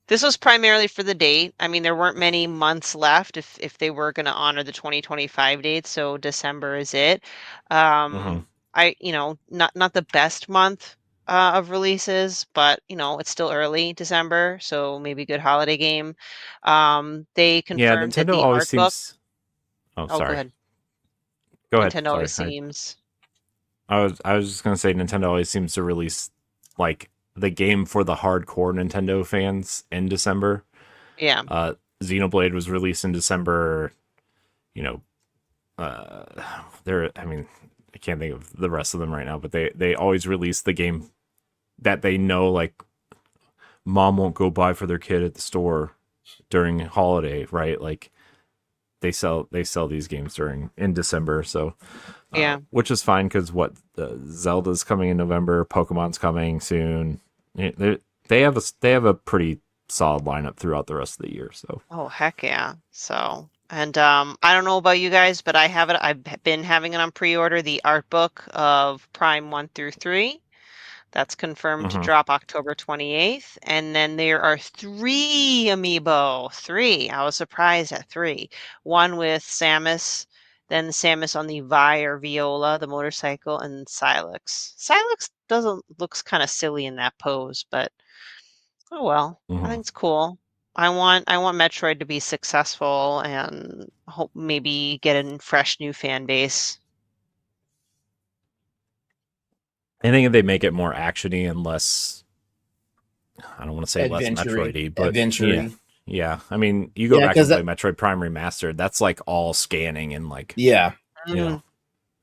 This was primarily for the date. I mean, there weren't many months left if they were going to honor the 2025 date, so December is it. Mhm. Not the best month of releases, but it's still early December, so maybe a good holiday game. They Yeah, confirmed that Nintendo the always art book. seems. Oh, Oh, go sorry. ahead. Go ahead. Nintendo Sorry. always seems. I was just gonna say Nintendo always seems to release like the game for the hardcore Nintendo fans in December. Yeah. Xenoblade was released in December. You know, there. I mean, I can't think of the rest of them right now, but they always release the game that they know like mom won't go buy for their kid at the store during holiday, right? Like they sell these games in December, so Yeah. which is fine because Zelda's coming in November, Pokemon's coming soon. They have a pretty solid lineup throughout the rest of the year. So Oh, heck yeah. So, and I don't know about you guys, but I have it. I've been having it on pre-order, the art book of Prime 1 through 3. That's confirmed to Mhm. drop October 28th. And then there are 3 amiibo. 3. I was surprised at 3. One with Samus, then Samus on the Vi or Viola, the motorcycle, and Silex. Silex looks kind of silly in that pose, but oh well. I Mhm. think it's cool. I want Metroid to be successful and hope maybe get a fresh new fan base. I think if they make it more actiony and less, I don't want to say less Adventure-y. Metroidy, but Adventure-y. yeah. I mean, you go Yeah, back and 'cause play Metroid Prime Remastered. That's like all scanning and like Yeah. you know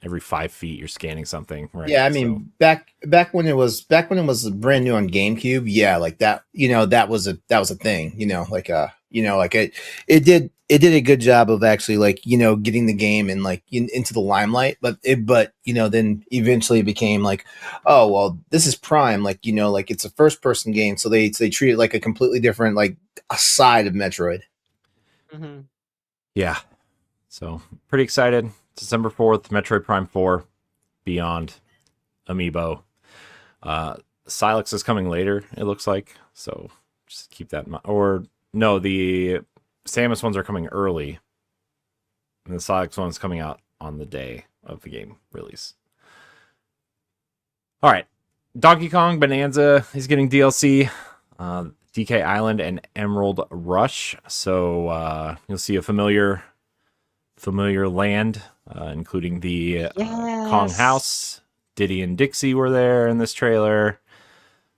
every 5 feet you're scanning something, right? Yeah, I mean, back when it was brand new on GameCube, yeah, like that, that was a thing, like it did a good job of actually like, getting the game and like into the limelight, but then eventually it became like, oh, well, this is Prime, like, like it's a first person game, so they treat it like a completely different, like a side of Metroid. Mm-hmm. Yeah. So pretty excited. December 4th, Metroid Prime 4, Beyond, Amiibo. Silex is coming later, it looks like. So just keep that in mind. Or no, the Samus ones are coming early. And the Silex one's coming out on the day of the game release. All right. Donkey Kong Bonanza is getting DLC. DK Island and Emerald Rush. So you'll see a familiar land, including the Kong Yes. house. Diddy and Dixie were there in this trailer.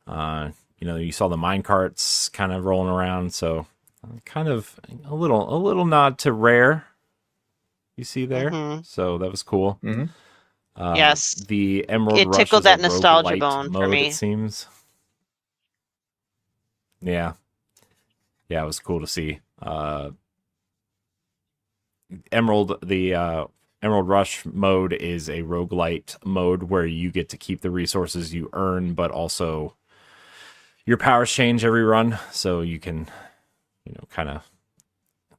You saw the mine carts kind of rolling around, so kind of a little nod to Rare. You see there, Mhm. so that was cool. Mhm. Yes. The Emerald It Rush tickled is a that nostalgia roguelite bone for mode, me. it seems. Yeah, it was cool to see. The Emerald Rush mode is a roguelite mode where you get to keep the resources you earn, but also your powers change every run, so you can, kind of.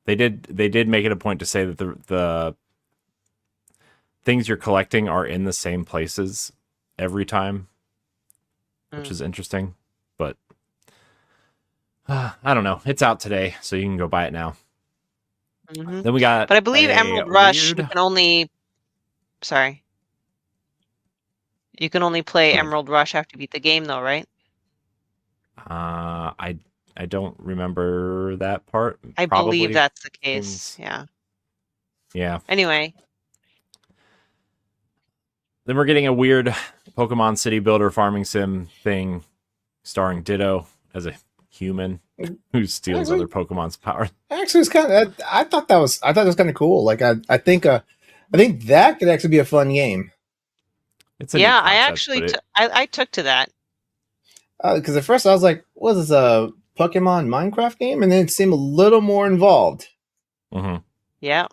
They did make it a point to say that the things you're collecting are in the same places every time, which is interesting. But I don't know. It's out today, so you can go buy it now. Mm-hmm. Then we got. But I believe Emerald Rush, you can only. Sorry. You can only play Emerald Rush after you beat the game, though, right? I don't remember that part. I Probably believe that's the case. Yeah. Yeah. Anyway. Then we're getting a weird Pokemon City Builder farming sim thing starring Ditto as a human who steals other Pokemon's power. Actually, it's kind of. I thought it was kind of cool. Like I think that could actually be a fun game. It's a neat concept, I actually I took to that. Because at first I was like, "Was this a Pokemon Minecraft game?" And then it seemed a little more involved. Mm-hmm. Yeah.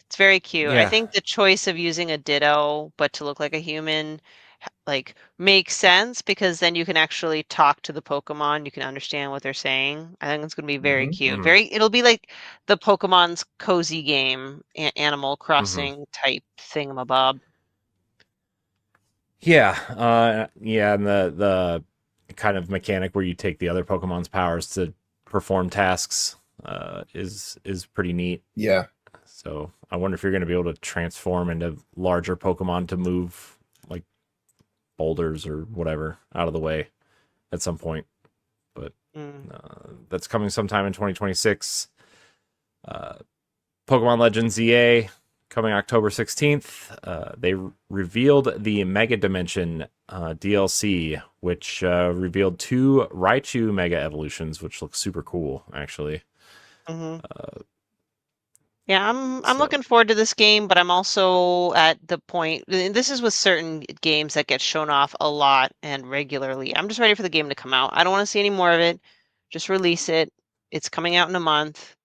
It's very cute. Yeah. I think the choice of using a Ditto, but to look like a human, like make sense, because then you can actually talk to the Pokemon. You can understand what they're saying. I think it's going to be very Mhm. cute. Mhm. It'll be like the Pokemon's cozy game, Animal Mm-hmm. Crossing type thingamabob. Yeah, yeah, and the kind of mechanic where you take the other Pokemon's powers to perform tasks is pretty neat. Yeah. So I wonder if you're going to be able to transform into larger Pokemon to move like boulders or whatever out of the way at some point. But Mm. that's coming sometime in 2026. Pokemon Legends Z-A coming October 16th. They revealed the Mega Dimension DLC, which revealed 2 Raichu Mega Evolutions, which looks super cool, actually. hmm Yeah, I'm So, looking forward to this game, but I'm also at the point. And this is with certain games that get shown off a lot and regularly. I'm just ready for the game to come out. I don't want to see any more of it. Just release it. It's coming out in a month.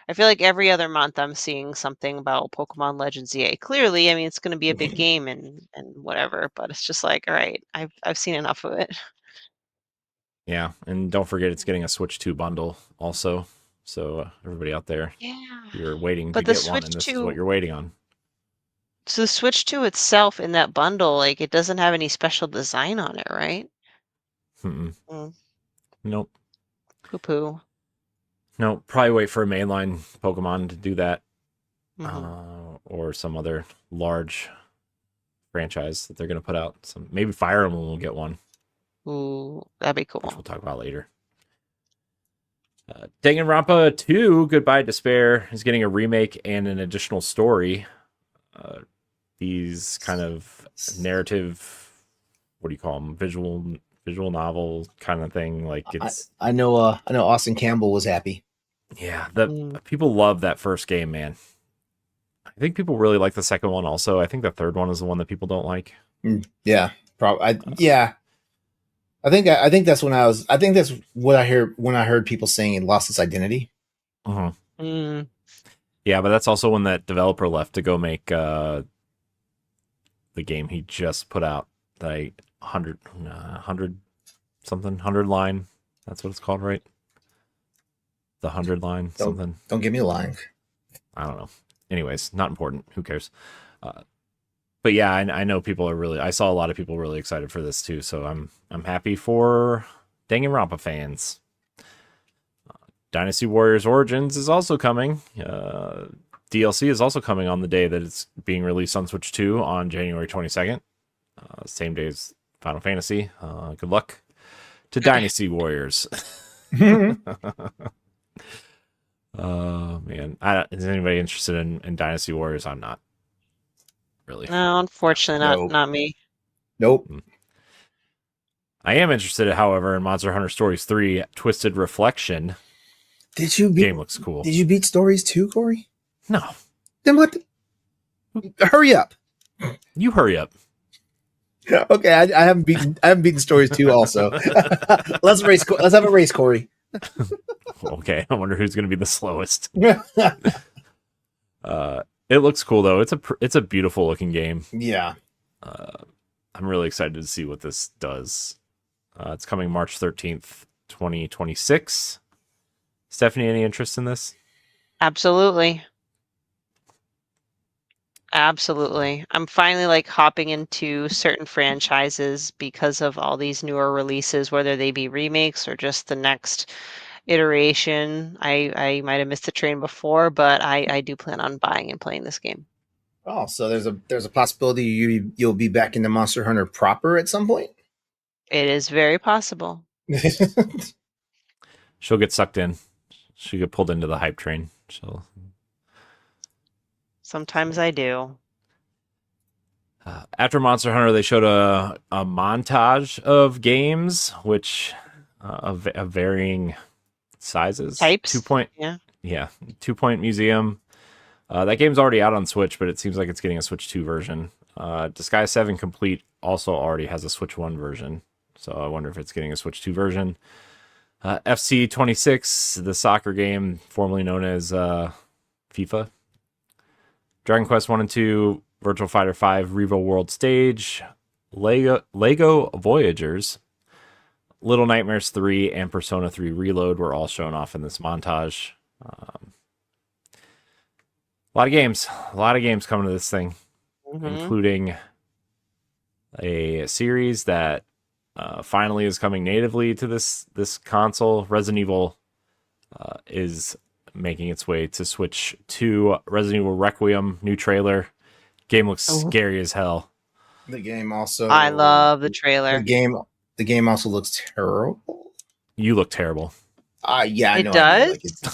I feel like every other month I'm seeing something about Pokemon Legends Z-A. Clearly, I mean, it's going to be a big game and whatever, but it's just like, all right, I've seen enough of it. yeah, and don't forget it's getting a Switch 2 bundle also. So everybody out there, Yeah. you're waiting to But the get one, and Switch this is what 2, you're waiting on. so the Switch 2 itself in that bundle, like it doesn't have any special design on it, right? Mm-mm. Mm, Nope. poo-poo. No, probably wait for a mainline Pokemon to do that, hmm or some other large franchise that they're going to put out. Some maybe Fire Emblem will get one, Ooh, that'd be which cool. we'll talk about later. Danganronpa 2: Goodbye Despair is getting a remake and an additional story. These kind of narrative, what do you call them? Visual novel kind of thing. Like it's I know Austin Campbell was happy. yeah. The Mm. people love that first game, man. I think people really like the second one. Also, I think the third one is the one that people don't like. Yeah, probably. Yeah, I think that's when I think that's what I heard when I heard people saying it lost its identity. Uh-huh. Mm. Yeah, but that's also when that developer left to go make the game he just put out. The 100 something 100 line. That's what it's called, right? The 100 line something. Don't give me a line. I don't know. Anyways, not important. Who cares? But yeah, I know people are really. I saw a lot of people really excited for this too. So I'm happy for Danganronpa fans. Dynasty Warriors Origins is also coming. DLC is also coming on the day that it's being released on Switch 2 on January 22nd. Same day as Final Fantasy. Good luck to Dynasty Warriors. Man. Is anybody interested in Dynasty Warriors? I'm not. Really. No, unfortunately, No. not me. Nope. I am interested, however, in Monster Hunter Stories 3 Twisted Reflection. Did you beat, Game looks cool. Did you beat Stories 2, Corey? No. Then what? Hurry up. You hurry up. Okay, I haven't beaten Stories 2 also. Let's have a race, Corey. Okay, I wonder who's going to be the slowest. It looks cool though. It's a beautiful looking game. Yeah. I'm really excited to see what this does. It's coming March 13th, 2026. Stephanie, any interest in this? Absolutely. Absolutely. I'm finally like hopping into certain franchises because of all these newer releases, whether they be remakes or just the next iteration. I might have missed the train before, but I do plan on buying and playing this game. Oh, so there's a possibility you'll be back into Monster Hunter proper at some point. It is very possible. She'll get sucked in. She'll get pulled into the hype train. Sometimes I do. After Monster Hunter, they showed a montage of games, which of varying sizes. Types? 2 point, Yeah. 2 Point Museum. That game's already out on Switch, but it seems like it's getting a Switch 2 version. Disguise 7 Complete also already has a Switch 1 version, so I wonder if it's getting a Switch 2 version. FC 26, the soccer game formerly known as FIFA. Dragon Quest 1 and 2 Virtual Fighter 5 Revo World Stage, Lego Voyagers, Little Nightmares 3, and Persona 3 Reload were all shown off in this montage. A lot of games coming to this thing, including a series that finally is coming natively to this console. Resident Evil is making its way to Switch 2. Resident Evil Requiem, new trailer. Game looks scary as hell. The game also. I love the trailer. The game also looks terrible. You look terrible. Yeah, I it know. does. Like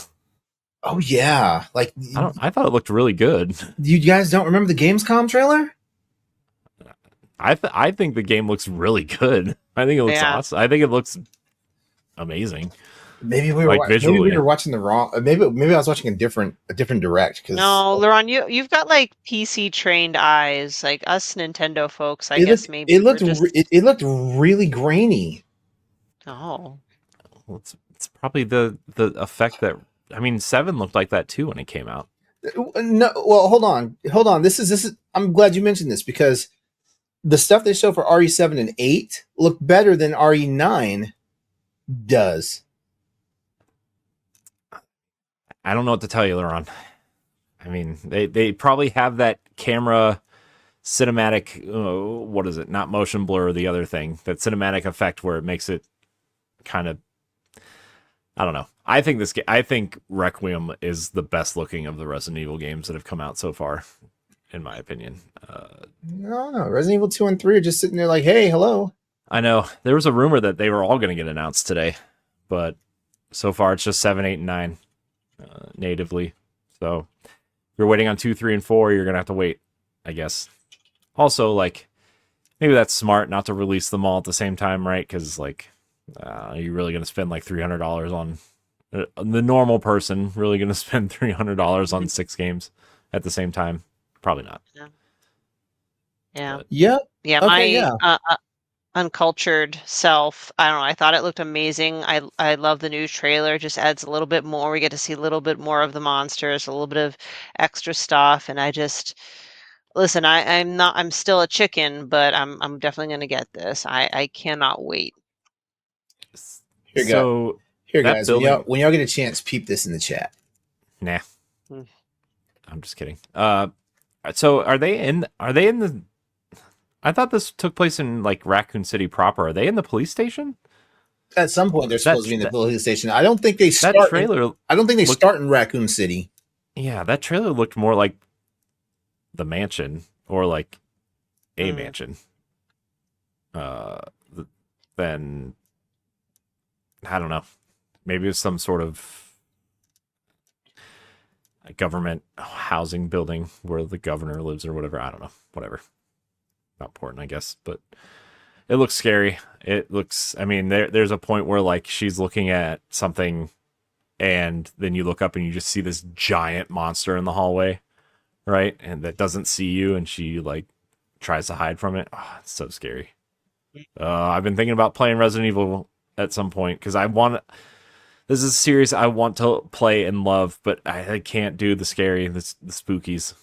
oh yeah, like I thought it looked really good. You guys don't remember the Gamescom trailer? I think the game looks really good. I think it looks awesome. I think it looks amazing. Maybe we were visually. Maybe we were watching the wrong. Maybe I was watching a different direct. No, LeRon, you've got like PC trained eyes, like us Nintendo folks. I guess maybe it looked really grainy. Oh, well, it's probably the effect that 7 looked like that too when it came out. No, well, hold on. This is. I'm glad you mentioned this because the stuff they show for RE7 and 8 look better than RE9 does. I don't know what to tell you, LeRon. They probably have that camera cinematic, what is it? Not motion blur, the other thing. That cinematic effect where it makes it kind of, I don't know. I think Requiem is the best looking of the Resident Evil games that have come out so far, in my opinion. No. Resident Evil 2 and 3 are just sitting there like, hey, hello. I know. There was a rumor that they were all going to get announced today, but so far it's just 7, 8, and 9 natively. So if you're waiting on 2, 3, and 4, you're going to have to wait, I guess. Also, like, maybe that's smart not to release them all at the same time, right? Because, like, are you really going to spend like $300 on the normal person? Really going to spend $300 on 6 games at the same time? Probably not. Yeah. But, yeah. Okay, my uncultured self, I don't know. I thought it looked amazing. I love the new trailer. It just adds a little bit more. We get to see a little bit more of the monsters, a little bit of extra stuff, and I just listen. I'm still a chicken, but I'm definitely going to get this. I cannot wait. Here, guys. When y'all get a chance, peep this in the chat. Nah. I'm just kidding. So are they in the? I thought this took place in like Raccoon City proper. Are they in the police station? At some point, they're supposed to be in the police station. I don't think they start. I don't think they start in Raccoon City. Yeah, that trailer looked more like the mansion or like a mansion. Then I don't know. Maybe it's some sort of a government housing building where the governor lives or whatever. I don't know. Whatever. Not important, I guess, but it looks scary. It looks, there's a point where like she's looking at something and then you look up and you just see this giant monster in the hallway, right? And that doesn't see you and she like tries to hide from it. Oh, it's so scary. I've been thinking about playing Resident Evil at some point because this is a series I want to play and love, but I can't do the scary, the spookies.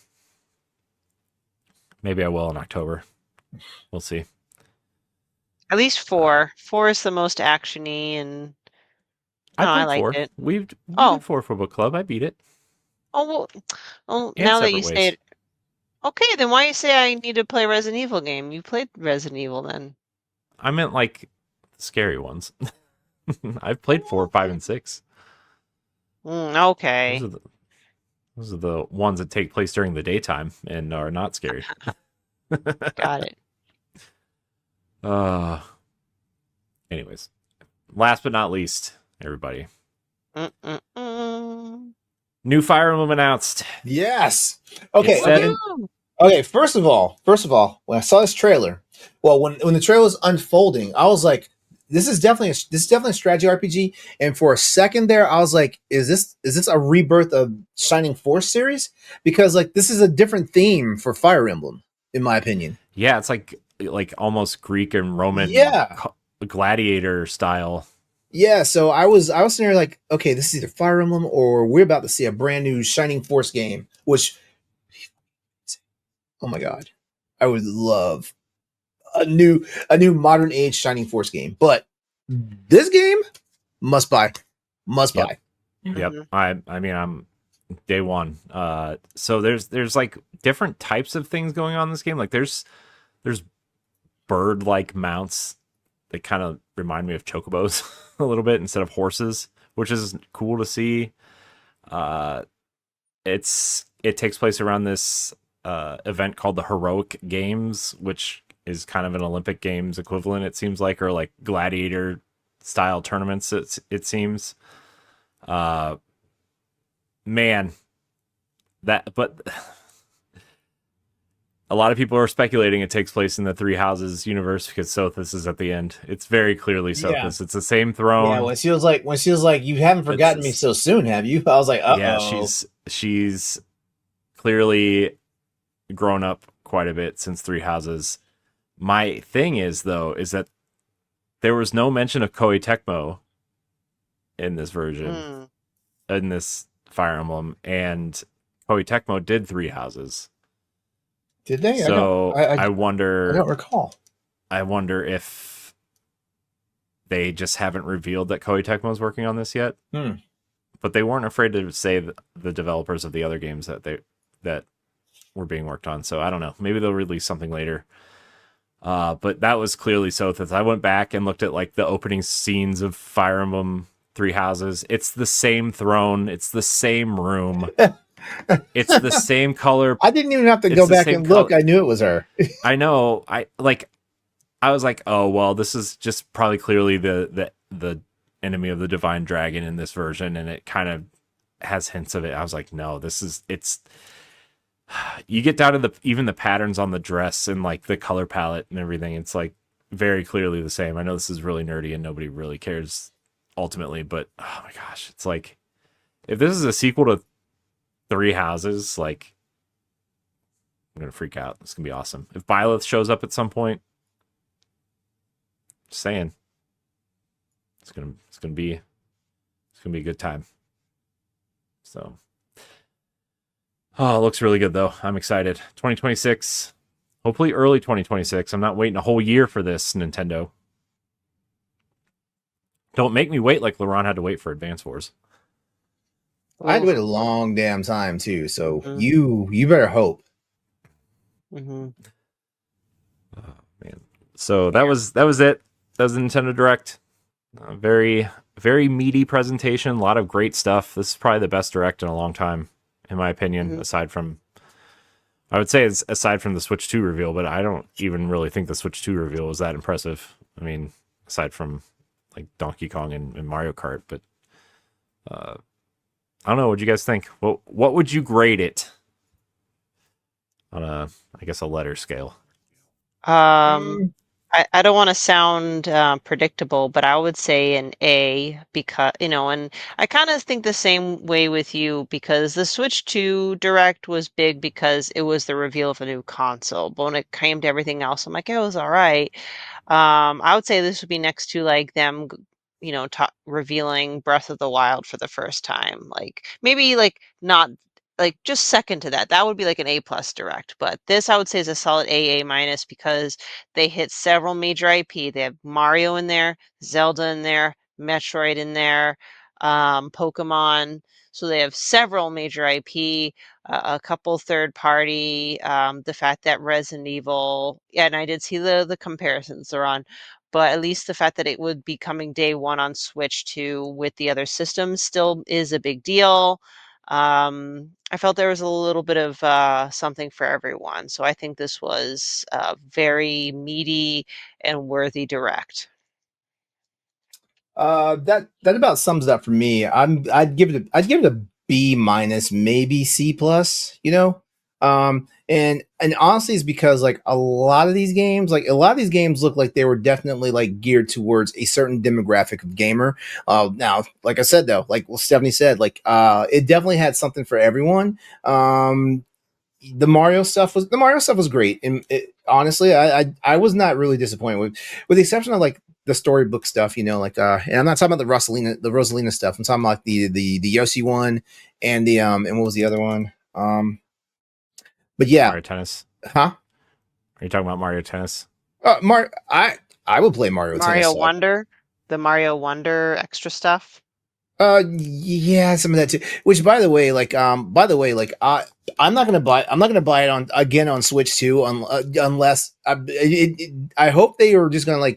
Maybe I will in October. We'll see. At least 4. 4 is the most actiony, and I liked 4. it. We did 4 for book club. I beat it. Oh well. Now that you say it, okay. Then why you say I need to play Resident Evil game? You played Resident Evil then. I meant like scary ones. I've played 4, 5, and 6. Okay. Those are the ones that take place during the daytime and are not scary. Got it. Anyways, last but not least, everybody. New Fire Emblem announced. Yes. Okay. Okay. First of all, when I saw this trailer, well, when the trailer was unfolding, I was like, this is definitely a strategy RPG. And for a second there, I was like, is this a rebirth of Shining Force series? Because like this is a different theme for Fire Emblem, in my opinion. Yeah, it's like almost Greek and Roman gladiator style. Yeah, so I was sitting there like, okay, this is either Fire Emblem or we're about to see a brand new Shining Force game, which Oh my god, I would love a new modern age Shining Force game. But this game must buy, must Yep. buy. Yep. Mhm. I mean, I'm day one. So there's like different types of things going on in this game. Like there's bird like mounts that kind of remind me of chocobos a little bit instead of horses, which is cool to see. It takes place around this event called the Heroic Games, which is kind of an Olympic Games equivalent, it seems like, or like gladiator style tournaments. It seems. Man, but a lot of people are speculating it takes place in the Three Houses universe because Sothis is at the end. It's very clearly Sothis. It's the same throne. Yeah, when she was like, you haven't forgotten me so soon, have you? I was like, yeah, she's clearly grown up quite a bit since Three Houses. My thing is though, is that there was no mention of Koei Tecmo in this version, in this Fire Emblem, and Koei Tecmo did Three Houses. Did they? So I wonder. I don't recall. I wonder if they just haven't revealed that Koei Tecmo's working on this yet. But they weren't afraid to say the developers of the other games that were being worked on. So I don't know. Maybe they'll release something later. But that was clearly Sothis. I went back and looked at like the opening scenes of Fire Emblem Three Houses. It's the same throne. It's the same room. It's the same color. I didn't even have to go back and look. I knew it was her. I know. I was like, oh well, this is just probably clearly the enemy of the divine dragon in this version, and it kind of has hints of it. I was like, no, it's. You get down to even the patterns on the dress and like the color palette and everything. It's like very clearly the same. I know this is really nerdy and nobody really cares ultimately, but oh my gosh, it's like if this is a sequel to Three Houses, like I'm gonna freak out. It's gonna be awesome. If Byleth shows up at some point, just saying, it's gonna be a good time. So, oh, it looks really good though. I'm excited. 2026, hopefully early 2026. I'm not waiting a whole year for this, Nintendo. Don't make me wait like LeRon had to wait for Advance Wars. I had to wait a long damn time too. So you better hope. Oh, man. So that was it. That was the Nintendo Direct. Very, very meaty presentation. A lot of great stuff. This is probably the best Direct in a long time, in my opinion. Aside from the Switch 2 reveal, but I don't even really think the Switch 2 reveal was that impressive. I mean, aside from like Donkey Kong and Mario Kart, but I don't know. What do you guys think? What would you grade it on I guess a letter scale? I don't want to sound predictable, but I would say an A because, and I kind of think the same way with you because the Switch 2 Direct was big because it was the reveal of a new console. But when it came to everything else, I'm like, it was all right. I would say this would be next to like them, revealing Breath of the Wild for the first time. Like maybe like not like just second to that. That would be like an A+ Direct. But this I would say is a solid A- because they hit several major IP. They have Mario in there, Zelda in there, Metroid in there, Pokemon. So they have several major IP, a couple third party. The fact that Resident Evil, yeah, and I did see the comparisons they're on, but at least the fact that it would be coming day one on Switch 2 with the other systems still is a big deal. I felt there was a little bit of something for everyone. So I think this was a very meaty and worthy Direct. That about sums it up for me. I'd give it a B-, maybe C+. And honestly, it's because like a lot of these games look like they were definitely like geared towards a certain demographic of gamer. Now, like I said though, like Stephanie said, like it definitely had something for everyone. The Mario stuff was great, and honestly, I was not really disappointed with the exception of like the storybook stuff, like and I'm not talking about the Rosalina stuff. I'm talking about the Yoshi one and the and what was the other one? But yeah, Mario Tennis. Huh? Are you talking about Mario Tennis? I will play Mario Tennis. Mario Wonder, the Mario Wonder extra stuff. Yeah, some of that too. Which, by the way, I'm not gonna buy. I'm not gonna buy it on again on Switch 2 unless I hope they are just gonna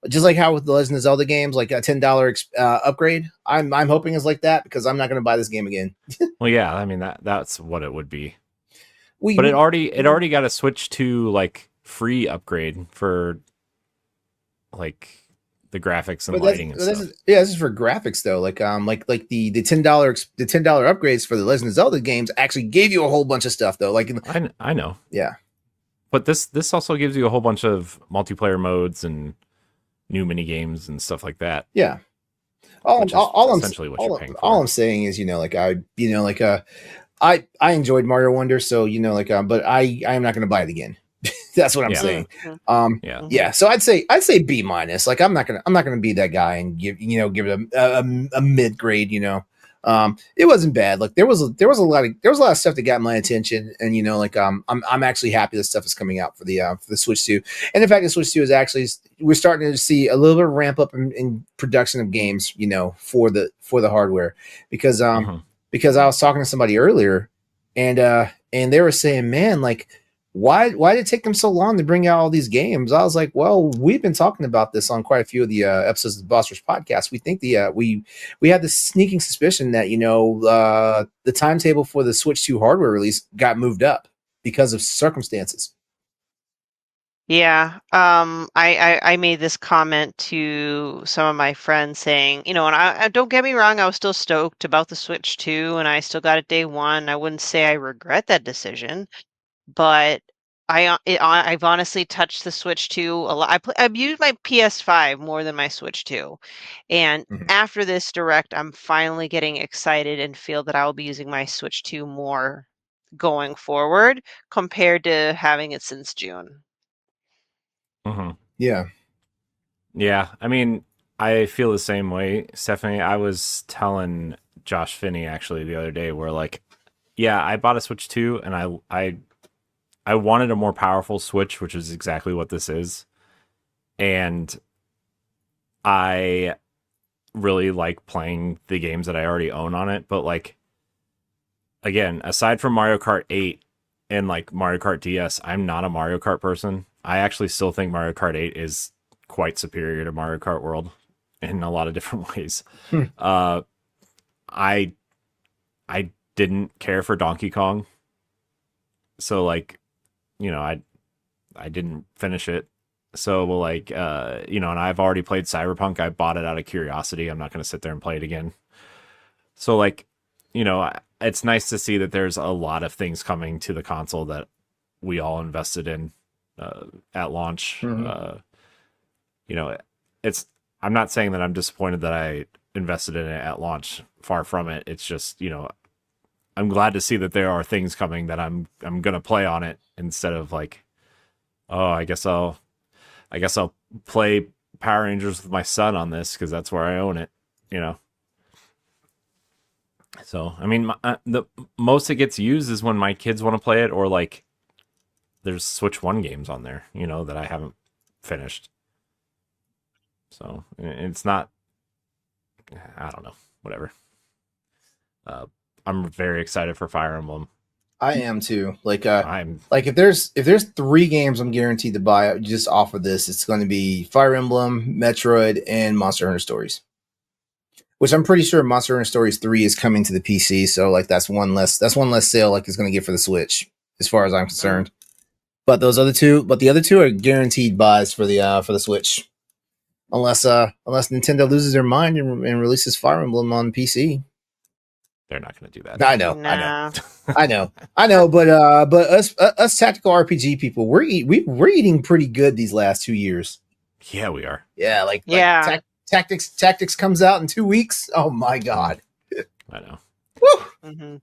just like how with the Legend of Zelda games, like a $10 upgrade. I'm hoping it's like that because I'm not gonna buy this game again. Well, yeah, I mean that's what it would be. We, But we it already got a Switch 2 like free upgrade for like the graphics and but lighting and stuff. this is for graphics though. Like the $10 upgrades for the Legend of Zelda games actually gave you a whole bunch of stuff though. Like I know. yeah. But this also gives you a whole bunch of multiplayer modes and new mini games and stuff like that. Yeah. Essentially what you're paying for. All I'm saying is, I enjoyed Mario Wonder, so but I am not going to buy it again. That's what I'm saying. Yeah. So I'd say B minus. Like I'm not gonna be that guy and give it a mid grade. It wasn't bad. Like there was a lot of stuff that got my attention, and I'm actually happy this stuff is coming out for the Switch 2. And in fact, the Switch 2 is actually, we're starting to see a little bit of ramp up in production of games, for the hardware, because because I was talking to somebody earlier, and they were saying, man, like, why did it take them so long to bring out all these games? I was like, well, we've been talking about this on quite a few of the episodes of the Boss Rush podcast. We think we had this sneaking suspicion that the timetable for the Switch 2 hardware release got moved up because of circumstances. Yeah. I made this comment to some of my friends saying, and I don't get me wrong, I was still stoked about the Switch 2 and I still got it day one. I wouldn't say I regret that decision, but I've honestly touched the Switch 2 a lot. I've used my PS5 more than my Switch 2. And after this direct, I'm finally getting excited and feel that I will be using my Switch 2 more going forward compared to having it since June. Yeah. Yeah. I mean, I feel the same way, Stephanie. I was telling Josh Finney actually the other day where like, yeah, I bought a Switch 2 and I wanted a more powerful Switch, which is exactly what this is. And I really like playing the games that I already own on it. But like, again, aside from Mario Kart 8 and like Mario Kart DS, I'm not a Mario Kart person. I actually still think Mario Kart 8 is quite superior to Mario Kart World in a lot of different ways. I didn't care for Donkey Kong. So like, I didn't finish it. So like, and I've already played Cyberpunk. I bought it out of curiosity. I'm not going to sit there and play it again. So like, it's nice to see that there's a lot of things coming to the console that we all invested in at launch. I'm not saying that I'm disappointed that I invested in it at launch. Far from it. It's just, I'm glad to see that there are things coming that I'm gonna play on it instead of like, oh, I guess I'll play Power Rangers with my son on this because that's where I own it, So I mean, the most it gets used is when my kids want to play it, or like there's Switch 1 games on there, that I haven't finished. So it's not, I don't know, whatever. I'm very excited for Fire Emblem. I am too. If there's 3 games I'm guaranteed to buy just off of this, it's going to be Fire Emblem, Metroid, and Monster Hunter Stories. Which I'm pretty sure Monster Hunter Stories 3 is coming to the PC, so like that's one less sale like it's going to get for the Switch, as far as I'm concerned. But the other two are guaranteed buys for the Switch, unless Nintendo loses their mind and releases Fire Emblem on PC. They're not going to do that. I know. But us tactical RPG people, we're eating pretty good these last 2 years. Yeah, we are. Yeah, Tactics comes out in 2 weeks. Oh my god! I know. Woo!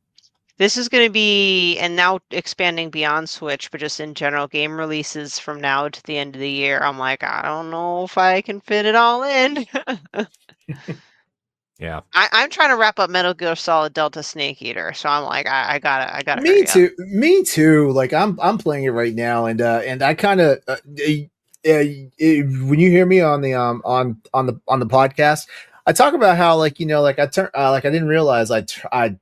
This is going to be, and now expanding beyond Switch, but just in general game releases from now to the end of the year. I'm like, I don't know if I can fit it all in. Yeah. I'm trying to wrap up Metal Gear Solid Delta Snake Eater, so I'm like, I gotta Me hurry too. up. Me too. Like I'm playing it right now, and I kind of when you hear me on the on the podcast, I talk about how like like I turn like I didn't realize I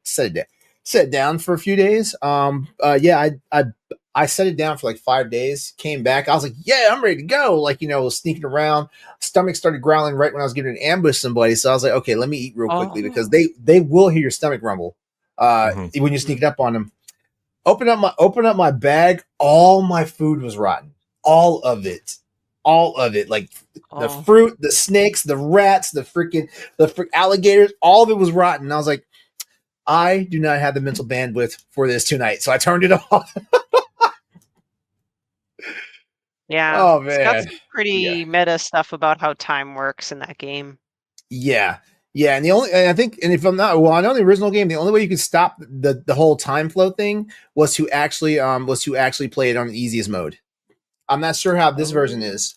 set it down for a few days. Yeah, I set it down for like 5 days. Came back, I was like, yeah, I'm ready to go. Like was sneaking around. Stomach started growling right when I was getting to ambush somebody. So I was like, okay, let me eat real quickly because Oh. they will hear your stomach rumble Mhm. when you're sneaking up on them. Open up my bag. All my food was rotten. All of it. All of it. Like the Oh. fruit, the snakes, the rats, the alligators, all of it was rotten. And I was like, I do not have the mental bandwidth for this tonight. So I turned it off. Yeah. Oh It's got man. some Yeah. pretty meta stuff about how time works in that game. Yeah. Yeah, and I think, and if I'm not, well, I know the original game, the only way you could stop the whole time flow thing was to actually play it on the easiest mode. I'm not sure how this version Oh. is.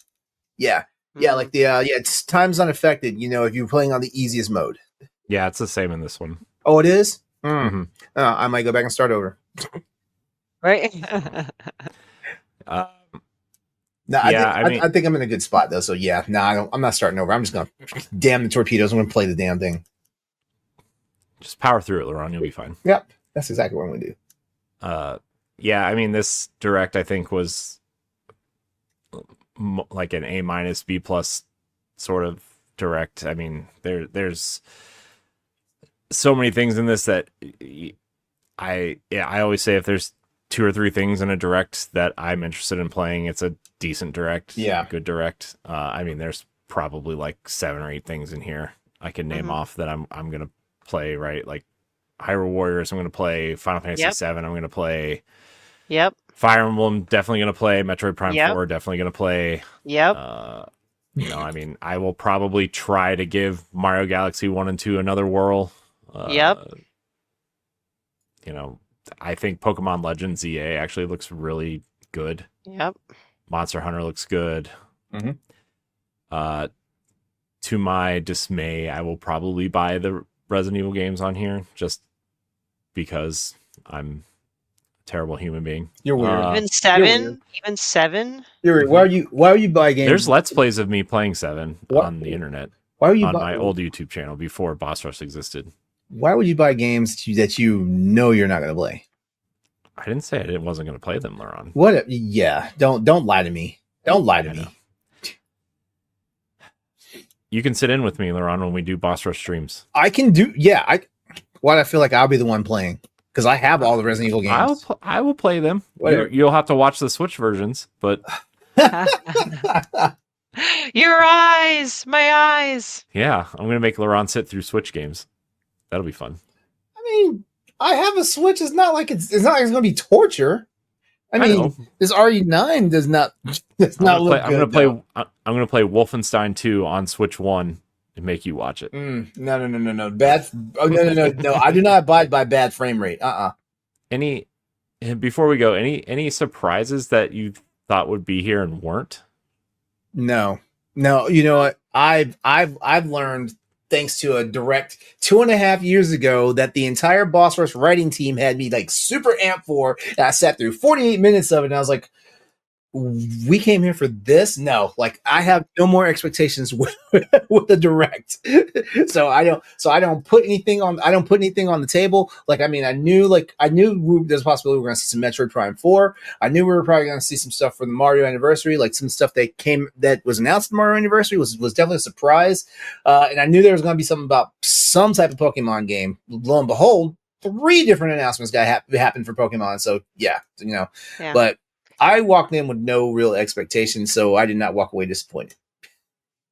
Yeah, yeah, Mm. like it's time's unaffected. If you're playing on the easiest mode. Yeah, it's the same in this one. Oh, it is. Mhm. I might go back and start over. Right? Uh, No, Yeah, I mean- I think I'm in a good spot though. So yeah, no, I'm not starting over. I'm just gonna damn the torpedoes. I'm gonna play the damn thing. just power through it, LeRon. You'll be fine. Yep, that's exactly what I'm gonna do. Yeah, I mean, this direct I think was like an A minus B plus sort of direct. I mean, there's so many things in this that I always say if there's 2 or 3 things in a direct that I'm interested in playing, it's a decent direct. Yeah. Good direct. I mean, there's probably like 7 or 8 things in here I can name off that I'm gonna play, right? Like Hyrule Warriors, I'm gonna play Final Fantasy Yep. VII, I'm gonna play Yep. Fire Emblem, definitely gonna play Metroid Prime Yep. 4, definitely gonna play. Yep. I mean, I will probably try to give Mario Galaxy 1 and 2 another whirl. Yep. I think Pokemon Legends Z-A actually looks really good. Yep. Monster Hunter looks good. Mhm. To my dismay, I will probably buy the Resident Evil games on here just because I'm a terrible human being. You're weird. Even You're 7? weird. Even 7? You're weird. Why are you buying games? There's Let's Plays of me playing 7 What? on the internet Why are you on my old YouTube channel before Boss Rush existed. Why would you buy games that you know you're not gonna play? I didn't say I wasn't going to play them, LeRon. What? Yeah. Don't lie to me. Don't lie to I me. know. You can sit in with me, LeRon, when we do Boss Rush streams. I can do. Yeah. I feel like I'll be the one playing because I have all the Resident Evil games. I will play them. Whatever. You'll have to watch the Switch versions, but Your eyes! My eyes! yeah, I'm going to make LeRon sit through Switch games. That'll be fun. I mean, I have a Switch. It's not like it's going to be torture. I mean, know. this RE9 does not look I'm good. going to play Wolfenstein 2 on Switch 1 and make you watch it. No. Bad. Oh, no. I do not abide by bad frame rate. Before we go, any surprises that you thought would be here and weren't? No. You know what? I've learned, thanks to a direct 2.5 years ago, that the entire Boss Rush writing team had me like super amped for. And I sat through 48 minutes of it, and I was like, we came here for this. No, like I have no more expectations with the direct. so I don't put anything on the table. Like, I mean, I knew there's a possibility we're going to see some Metroid Prime 4. I knew we were probably going to see some stuff for the Mario anniversary, like some stuff that was announced at the Mario anniversary was definitely a surprise. And I knew there was going to be something about some type of Pokemon game. Lo and behold, 3 different announcements happened for Pokemon. So yeah. But I walked in with no real expectations, so I did not walk away disappointed.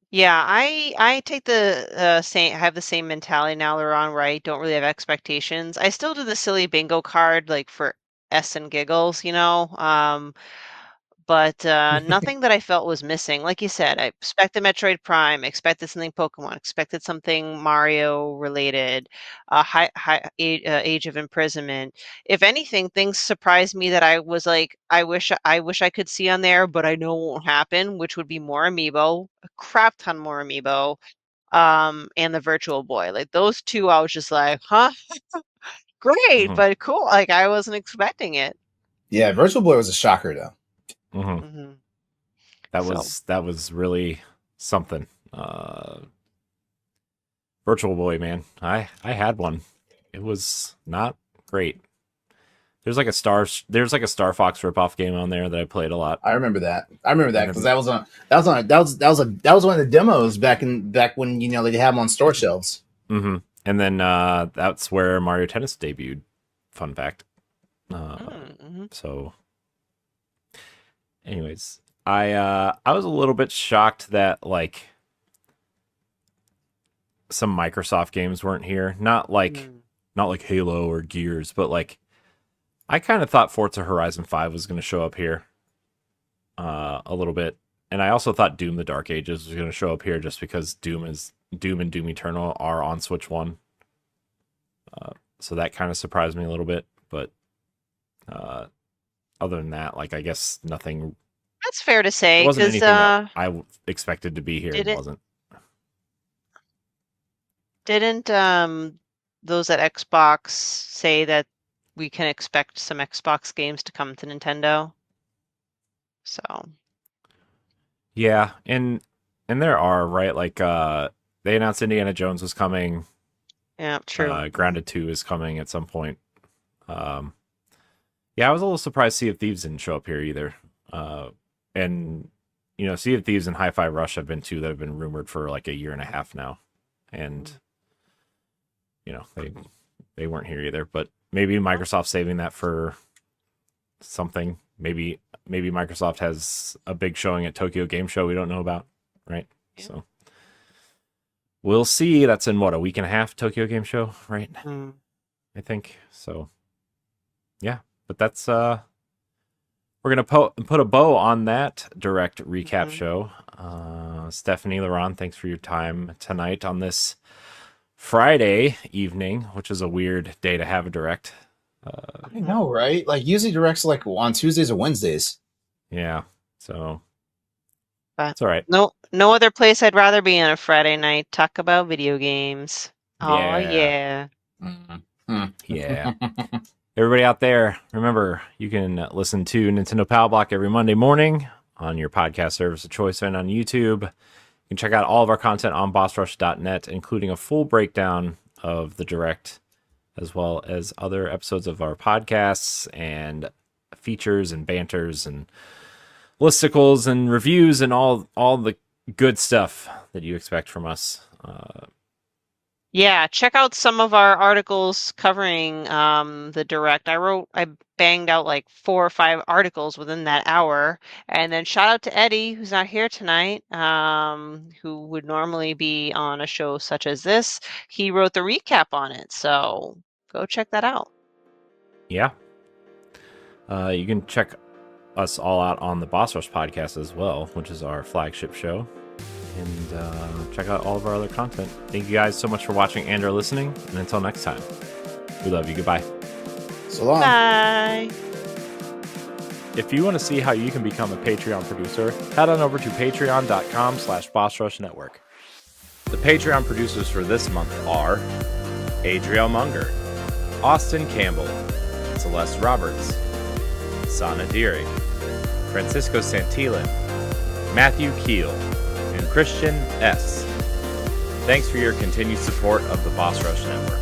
Yeah, I take the same. I have the same mentality now, LeRon, where I don't really have expectations. I still do the silly bingo card, like for S and giggles, but nothing that I felt was missing. Like you said, I expected Metroid Prime, expected something Pokemon, expected something Mario related, Age of Imprisonment. If anything, things surprised me that I was like, I wish I could see on there, but I know it won't happen, which would be more amiibo, a crap ton more amiibo. and the Virtual Boy. Like those two, I was just like, huh, great, Mhm. but cool. Like I wasn't expecting it. Yeah, Virtual Boy was a shocker though. Mhm. Hmm That So- was really something. Virtual Boy, man. I had one. It was not great. There's like a Star Fox ripoff game on there that I played a lot. I remember that. Because And that was one of the demos back when they had them on store shelves. Mm-hmm. And then that's where Mario Tennis debuted. Fun fact. So, anyways, I was a little bit shocked that like some Microsoft games weren't here. Not like Halo or Gears, but like I kind of thought Forza Horizon 5 was going to show up here a little bit. And I also thought Doom the Dark Ages was going to show up here just because Doom and Doom Eternal are on Switch 1. So that kind of surprised me a little bit. But other than that, like I guess nothing. That's fair to say. It wasn't Because anything that I expected to be here. It wasn't. didn't those at Xbox say that we can expect some Xbox games to come to Nintendo? So Yeah, and there are, right? Like they announced Indiana Jones was coming. yeah, true. Grounded 2 is coming at some point. Yeah, I was a little surprised Sea of Thieves didn't show up here either. And Sea of Thieves and Hi-Fi Rush have been two that have been rumored for like a year and a half now. And they weren't here either, but maybe Microsoft's saving that for something. Maybe Microsoft has a big showing at Tokyo Game Show we don't know about, right? Yeah. So we'll see. That's in what, a week and a half, Tokyo Game Show, right? I think. So yeah, but that's we're gonna put a bow on that direct recap show. Stephanie, LeRon, thanks for your time tonight on this Friday evening, which is a weird day to have a direct. I know, right? Like usually directs like on Tuesdays or Wednesdays. Yeah, so But it's all right. no other place I'd rather be on a Friday night. Talk about video games. Oh yeah. Yeah. Everybody out there, remember, you can listen to Nintendo Power Block every Monday morning on your podcast service of choice and on YouTube. You can check out all of our content on bossrush.net, including a full breakdown of the direct, as well as other episodes of our podcasts and features and banters and listicles and reviews and all the good stuff that you expect from us. Yeah, check out some of our articles covering the direct. I banged out like 4 or 5 articles within that hour. And then shout out to Eddie, who's not here tonight, who would normally be on a show such as this. He wrote the recap on it. So go check that out. Yeah. You can check us all out on the Boss Rush podcast as well, which is our flagship show. And check out all of our other content. Thank you guys so much for watching and or listening. And until next time, we love you. Goodbye. So long. Bye. If you want to see how you can become a Patreon producer, head on over to patreon.com/BossRushNetwork. The Patreon producers for this month are Adriel Munger, Austin Campbell, Celeste Roberts, Sana Dirrig, Francisco Santillan, Matthew Keel, and Christian S. Thanks for your continued support of the Boss Rush Network.